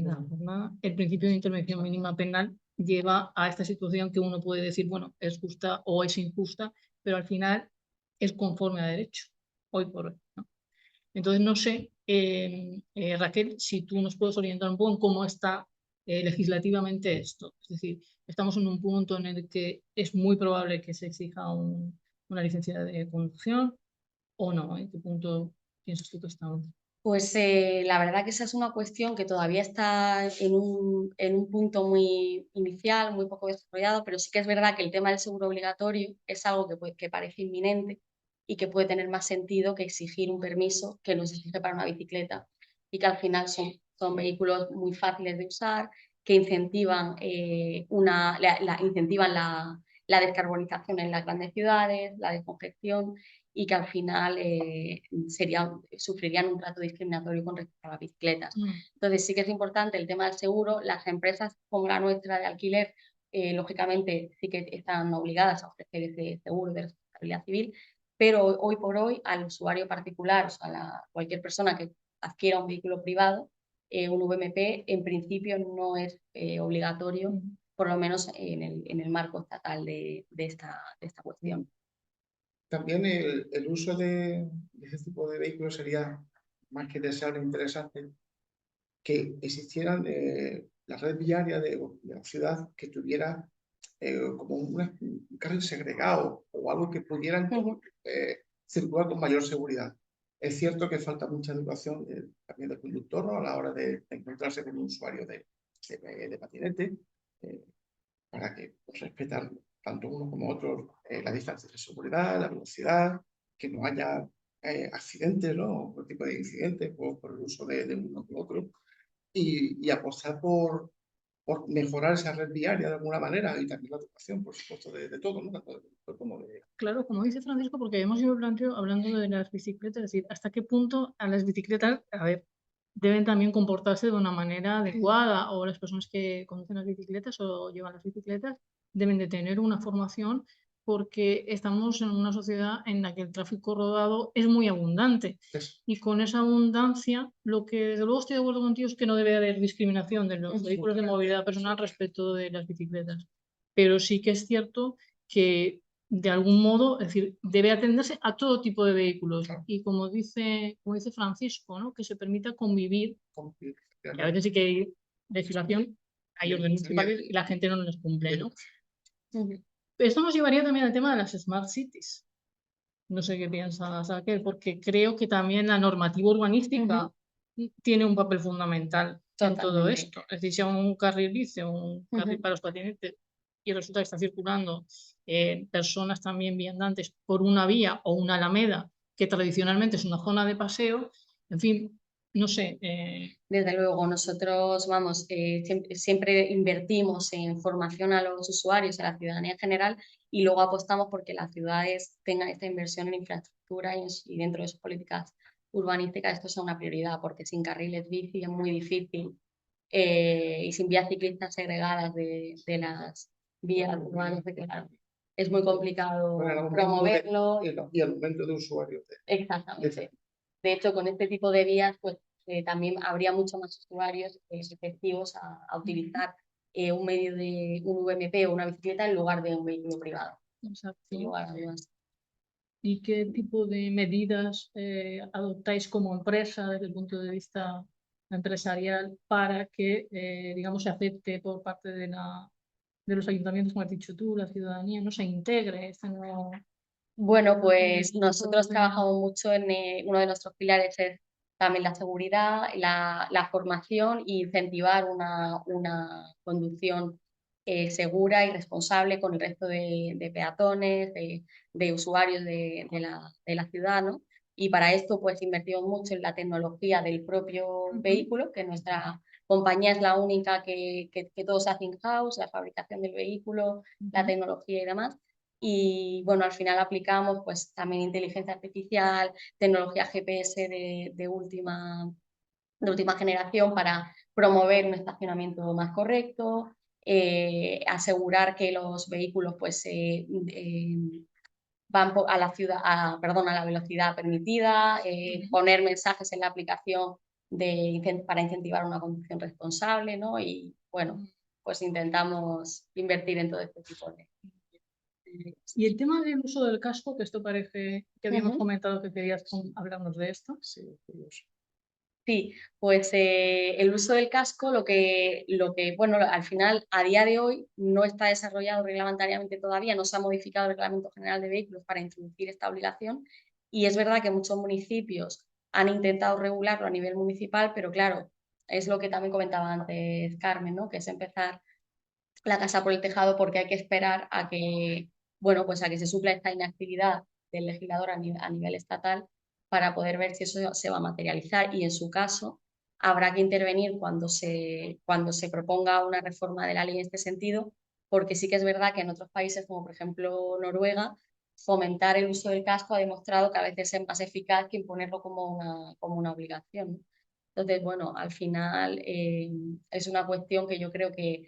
la jornada, el principio de intervención mínima penal lleva a esta situación que uno puede decir, bueno, es justa o es injusta, pero al final es conforme a derecho, hoy por hoy, ¿no? Entonces no sé Raquel, si tú nos puedes orientar un poco en cómo está legislativamente esto. Es decir, estamos en un punto en el que es muy probable que se exija una licencia de conducción o no. ¿En qué punto piensas tú que estamos? Pues la verdad que esa es una cuestión que todavía está en un punto muy inicial, muy poco desarrollado, pero sí que es verdad que el tema del seguro obligatorio es algo que parece inminente y que puede tener más sentido que exigir un permiso que nos exige para una bicicleta y que al final son vehículos muy fáciles de usar, que incentivan, incentivan la descarbonización en las grandes ciudades, la descongestión, y que al final sufrirían un trato discriminatorio con respecto a las bicicletas. Entonces sí que es importante el tema del seguro. Las empresas como la nuestra de alquiler, lógicamente sí que están obligadas a ofrecer ese seguro de responsabilidad civil, pero hoy por hoy al usuario particular, o sea, cualquier persona que adquiera un vehículo privado, un VMP en principio no es obligatorio, por lo menos en el marco estatal de esta cuestión. También el uso de ese tipo de vehículos sería más que deseable e interesante que existieran la red viaria de la ciudad que tuviera como un carril segregado o algo que pudieran circular con mayor seguridad. Es cierto que falta mucha educación también del conductor, ¿no? A la hora de encontrarse con un usuario de patinete para que respetar tanto uno como otro las distancias de seguridad, la velocidad, que no haya accidentes, ¿no? Otro tipo de incidentes por el uso de uno con otro y apostar por mejorar esa red viaria de alguna manera y también la educación, por supuesto, de todo, ¿no? Tanto como de... Claro, como dice Francisco, porque hemos ido hablando de las bicicletas, es decir, hasta qué punto a las bicicletas, a ver, deben también comportarse de una manera adecuada, o las personas que conducen las bicicletas o llevan las bicicletas deben de tener una formación, porque estamos en una sociedad en la que el tráfico rodado es muy abundante. Y con esa abundancia, lo que desde luego estoy de acuerdo contigo es que no debe haber discriminación de los vehículos de movilidad personal respecto de las bicicletas. Pero sí que es cierto que de algún modo, es decir, debe atenderse a todo tipo de vehículos. Y como dice Francisco, ¿no? Que se permita convivir, que a veces sí que hay legislación, hay órdenes municipales y la gente no las cumple, ¿no? Esto nos llevaría también al tema de las Smart Cities. No sé qué piensas, Raquel, porque creo que también la normativa urbanística tiene un papel fundamental en todo esto. Es decir, si a un carril bici o un carril para los patinetes y resulta que está circulando personas también viandantes por una vía o una alameda que tradicionalmente es una zona de paseo, en fin, no sé. Desde luego, nosotros siempre invertimos en formación a los usuarios, a la ciudadanía en general, y luego apostamos porque las ciudades tengan esta inversión en infraestructura y dentro de sus políticas urbanísticas esto sea una prioridad, porque sin carriles bici es muy difícil y sin vías ciclistas segregadas de las vías urbanas, claro, es muy complicado promoverlo. Y el aumento de usuarios. Exactamente. De hecho, con este tipo de vías, pues también habría muchos más usuarios receptivos a utilizar un medio de un VMP o una bicicleta en lugar de un vehículo privado. Exacto. Sin lugar a dudas. ¿Y qué tipo de medidas adoptáis como empresa desde el punto de vista empresarial para que, digamos, se acepte por parte de los ayuntamientos, como has dicho tú, la ciudadanía, no se integre este nuevo... Bueno, pues nosotros trabajamos mucho en uno de nuestros pilares es también la seguridad, la formación e incentivar una conducción segura y responsable con el resto de peatones, de usuarios de la ciudad, ¿no? Y para esto pues invertimos mucho en la tecnología del propio vehículo, que nuestra compañía es la única que todo se hace in-house, la fabricación del vehículo, la tecnología y demás. Y bueno, al final aplicamos pues también inteligencia artificial, tecnología GPS de última generación para promover un estacionamiento más correcto, asegurar que los vehículos pues van a la ciudad, a la velocidad permitida, poner mensajes en la aplicación para incentivar una conducción responsable, ¿no? Y bueno, pues intentamos invertir en todo este tipo de... Y el tema del uso del casco, que esto parece que habíamos comentado que querías hablarnos de esto. Sí, curioso. Sí, pues el uso del casco, bueno, al final, a día de hoy, no está desarrollado reglamentariamente todavía, no se ha modificado el Reglamento General de Vehículos para introducir esta obligación, y es verdad que muchos municipios han intentado regularlo a nivel municipal, pero claro, es lo que también comentaba antes Carmen, ¿no? Que es empezar la casa por el tejado, porque hay que esperar a que, bueno, pues a que se supla esta inactividad del legislador a nivel estatal para poder ver si eso se va a materializar, y en su caso habrá que intervenir cuando se proponga una reforma de la ley en este sentido, porque sí que es verdad que en otros países, como por ejemplo Noruega, fomentar el uso del casco ha demostrado que a veces es más eficaz que imponerlo como una obligación, ¿no? Entonces, bueno, al final es una cuestión que yo creo que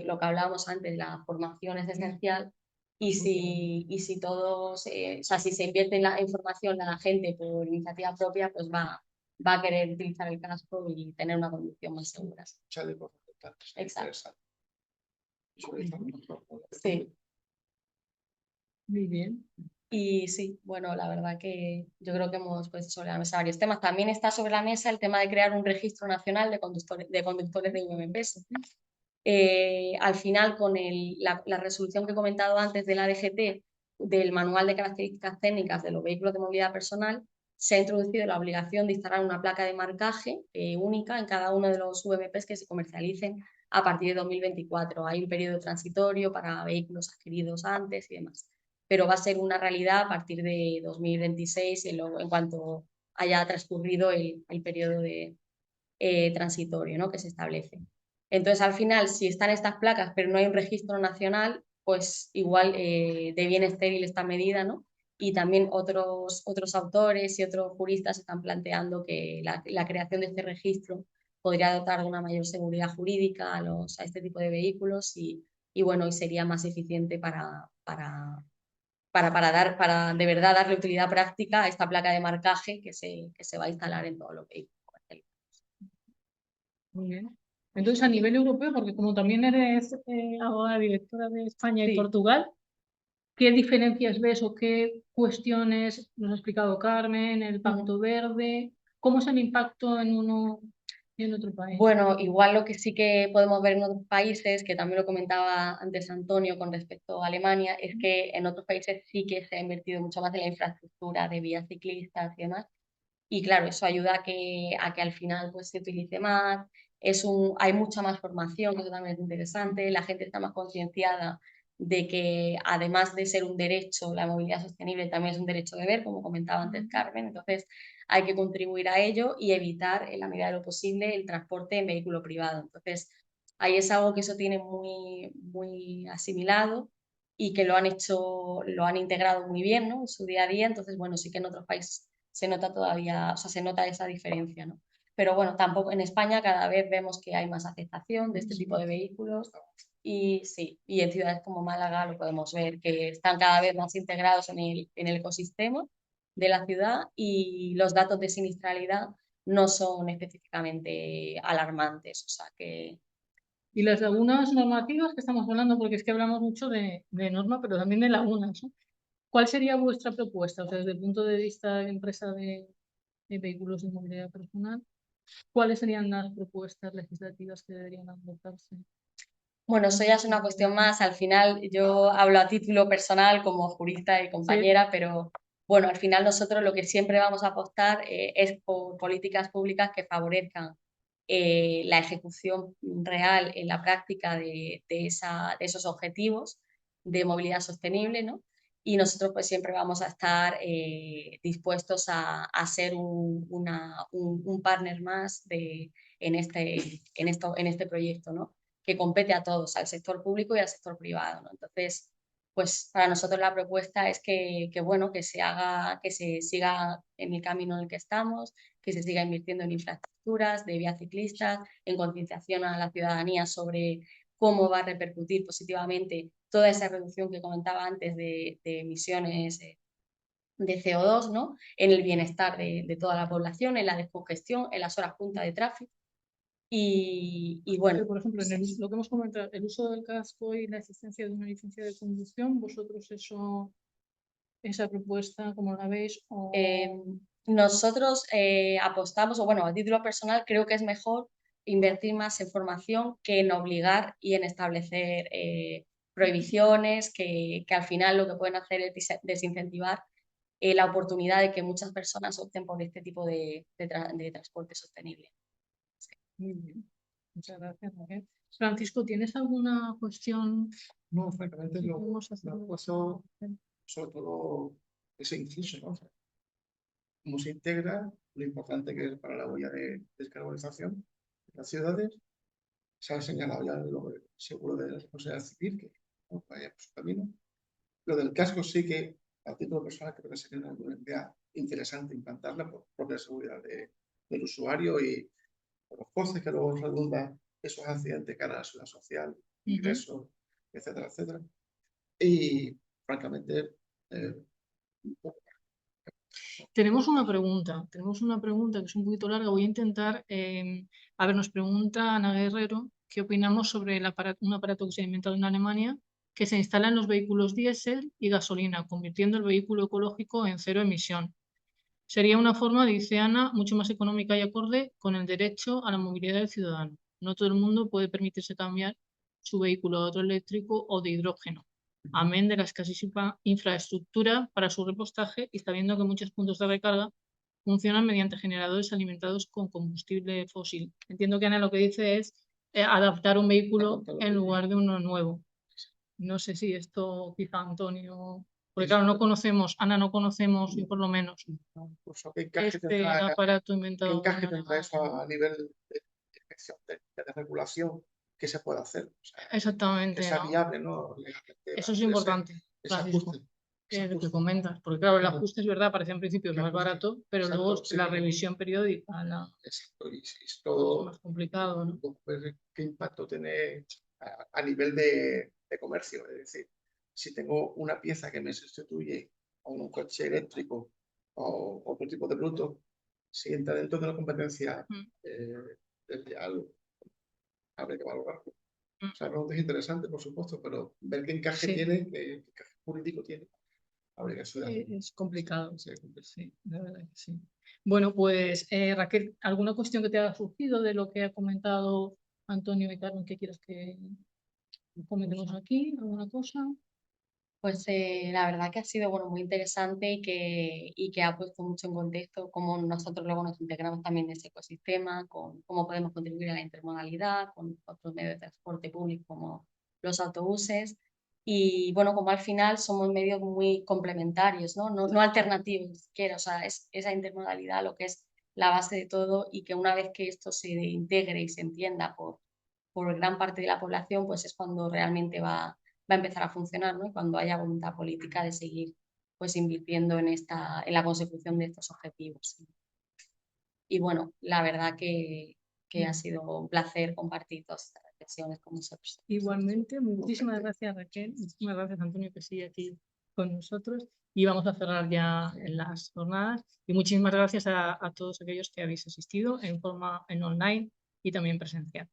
lo que hablábamos antes, la formación es esencial, y si todos, o sea, si se invierte en la información a la gente por iniciativa propia, pues va a querer utilizar el casco y tener una conducción más segura. Chaleco reflectante. Exacto. Interesante. Sí. Muy bien. Y sí, bueno, la verdad que yo creo que hemos puesto sobre la mesa varios temas. También está sobre la mesa el tema de crear un registro nacional de conductores de UMPs. Al final, con la resolución que he comentado antes de la DGT, del Manual de Características Técnicas de los Vehículos de Movilidad Personal, se ha introducido la obligación de instalar una placa de marcaje única en cada uno de los UMPs que se comercialicen a partir de 2024. Hay un periodo transitorio para vehículos adquiridos antes y demás, pero va a ser una realidad a partir de 2026 en cuanto haya transcurrido el periodo transitorio, ¿no?, que se establece. Entonces, al final, si están estas placas pero no hay un registro nacional, pues igual deviene estéril esta medida, ¿no? Y también otros autores y otros juristas están planteando que la creación de este registro podría dotar de una mayor seguridad jurídica a este tipo de vehículos y bueno, y sería más eficiente para de verdad darle utilidad práctica a esta placa de marcaje que se va a instalar en todos los vehículos. Muy bien. Entonces, a nivel europeo, porque como también eres ahora directora de España y Sí. Portugal, ¿qué diferencias ves o qué cuestiones nos ha explicado Carmen, el Pacto Verde? ¿Cómo es el impacto en uno y en otro país? Bueno, igual lo que sí que podemos ver en otros países, que también lo comentaba antes Antonio con respecto a Alemania, es que en otros países sí que se ha invertido mucho más en la infraestructura de vías ciclistas y demás. Y claro, eso ayuda a que al final pues, se utilice más, hay mucha más formación, que eso también es interesante, la gente está más concienciada de que además de ser un derecho, la movilidad sostenible también es un derecho de ver, como comentaba antes Carmen, entonces hay que contribuir a ello y evitar en la medida de lo posible el transporte en vehículo privado. Entonces, ahí es algo que eso tiene muy, muy asimilado y que lo han integrado muy bien, ¿no?, en su día a día. Entonces, bueno, sí que en otros países se nota todavía, o sea, se nota esa diferencia, ¿no? Pero bueno, tampoco en España cada vez vemos que hay más aceptación de este tipo de vehículos y sí, y en ciudades como Málaga lo podemos ver, que están cada vez más integrados en el ecosistema de la ciudad y los datos de siniestralidad no son específicamente alarmantes, o sea que... Y las lagunas normativas que estamos hablando, porque es que hablamos mucho de norma, pero también de lagunas, ¿no? ¿Cuál sería vuestra propuesta? O sea, desde el punto de vista de empresa de vehículos de movilidad personal, ¿cuáles serían las propuestas legislativas que deberían adoptarse? Bueno, eso ya es una cuestión más, al final yo hablo a título personal como jurista y compañera, pero bueno, al final nosotros lo que siempre vamos a apostar es por políticas públicas que favorezcan la ejecución real en la práctica de esos objetivos de movilidad sostenible, ¿no? Y nosotros pues siempre vamos a estar dispuestos a ser un partner más en este proyecto, ¿no?, que compete a todos, al sector público y al sector privado, ¿no? Entonces, pues para nosotros la propuesta es bueno, que se siga en el camino en el que estamos, que se siga invirtiendo en infraestructuras, de vías ciclistas, en concienciación a la ciudadanía sobre cómo va a repercutir positivamente toda esa reducción que comentaba antes de emisiones de CO2, ¿no?, en el bienestar de toda la población, en la descongestión, en las horas punta de tráfico. Y bueno, pero, por ejemplo, en lo que hemos comentado, el uso del casco y la existencia de una licencia de conducción, ¿vosotros esa propuesta, cómo la veis? Nosotros apostamos, o bueno, a título personal, creo que es mejor invertir más en formación que en obligar y en establecer prohibiciones que al final lo que pueden hacer es desincentivar la oportunidad de que muchas personas opten por este tipo de transporte sostenible. Muy bien. Muchas gracias, Raquel. Francisco, ¿tienes alguna cuestión? No, francamente, que lo podemos hacer? puesto sobre todo ese inciso, ¿no? O sea, cómo se integra, lo importante que es para la huella de descarbonización de las ciudades. Se ha señalado ya lo seguro de la responsabilidad civil, que ¿no? Vaya por su camino. Lo del casco sí que, a título personal, creo que sería una idea interesante implantarla por propia seguridad del usuario y por los costes que luego redunda esos accidentes cara a la seguridad social, ingresos, etcétera, etcétera. Y, francamente, un poco. Tenemos una pregunta que es un poquito larga. Voy a intentar, a ver, nos pregunta Ana Guerrero, ¿qué opinamos sobre un aparato que se ha inventado en Alemania que se instala en los vehículos diésel y gasolina, convirtiendo el vehículo ecológico en cero emisión? Sería una forma, dice Ana, mucho más económica y acorde con el derecho a la movilidad del ciudadano. No todo el mundo puede permitirse cambiar su vehículo a otro eléctrico o de hidrógeno, amén de la escasísima infraestructura para su repostaje y sabiendo que muchos puntos de recarga funcionan mediante generadores alimentados con combustible fósil. Entiendo que Ana lo que dice es adaptar un vehículo en lugar de uno nuevo. No sé si esto quizá Antonio... Porque claro, no conocemos, Ana, no conocemos, yo por lo menos, Pues, ¿qué encaje este aparato ¿qué inventado encaje en tendrá Alemania. eso a nivel de inspección de regulación que se puede hacer? O sea, Exactamente, que sea ¿no? viable, ¿no? Legalmente, Eso es ese importante, Francisco, ajuste. lo que comentas. Porque claro, el Claro. ajuste es verdad, parece en principio El más ajuste, barato, pero exacto, luego sí. la revisión periódica Exacto, y es es todo más complicado, ¿no? ver qué impacto tiene a nivel de comercio. Es decir, si tengo una pieza que me sustituye a un coche eléctrico o otro tipo de producto, si entra dentro de una competencia desleal, habría que valorarlo. O sea, es interesante, por supuesto, pero ver qué encaje Sí. tiene, qué encaje jurídico tiene, habría que estudiar. Es complicado, Sí, sí, la verdad que sí. Bueno, pues Raquel, ¿alguna cuestión que te haya surgido de lo que ha comentado Antonio y Carmen que quieras que comentemos aquí? ¿Alguna cosa? Pues la verdad que ha sido bueno, muy interesante y que ha puesto mucho en contexto cómo nosotros luego nos integramos también en ese ecosistema, con cómo podemos contribuir a la intermodalidad, con otros medios de transporte público como los autobuses. Y bueno, como al final somos medios muy complementarios, ¿no? No alternativos ni siquiera, o sea, es esa intermodalidad lo que es la base de todo y que una vez que esto se integre y se entienda por gran parte de la población, pues es cuando realmente va a empezar a funcionar, ¿no? Cuando haya voluntad política de seguir pues invirtiendo en la consecución de estos objetivos. Y bueno, la verdad que ha sido un placer compartir todas estas reflexiones con vosotros. Igualmente, muchísimas gracias Raquel, muchísimas gracias Antonio que sigue aquí con nosotros y vamos a cerrar ya en las jornadas y muchísimas gracias a todos aquellos que habéis asistido en forma online y también presencial.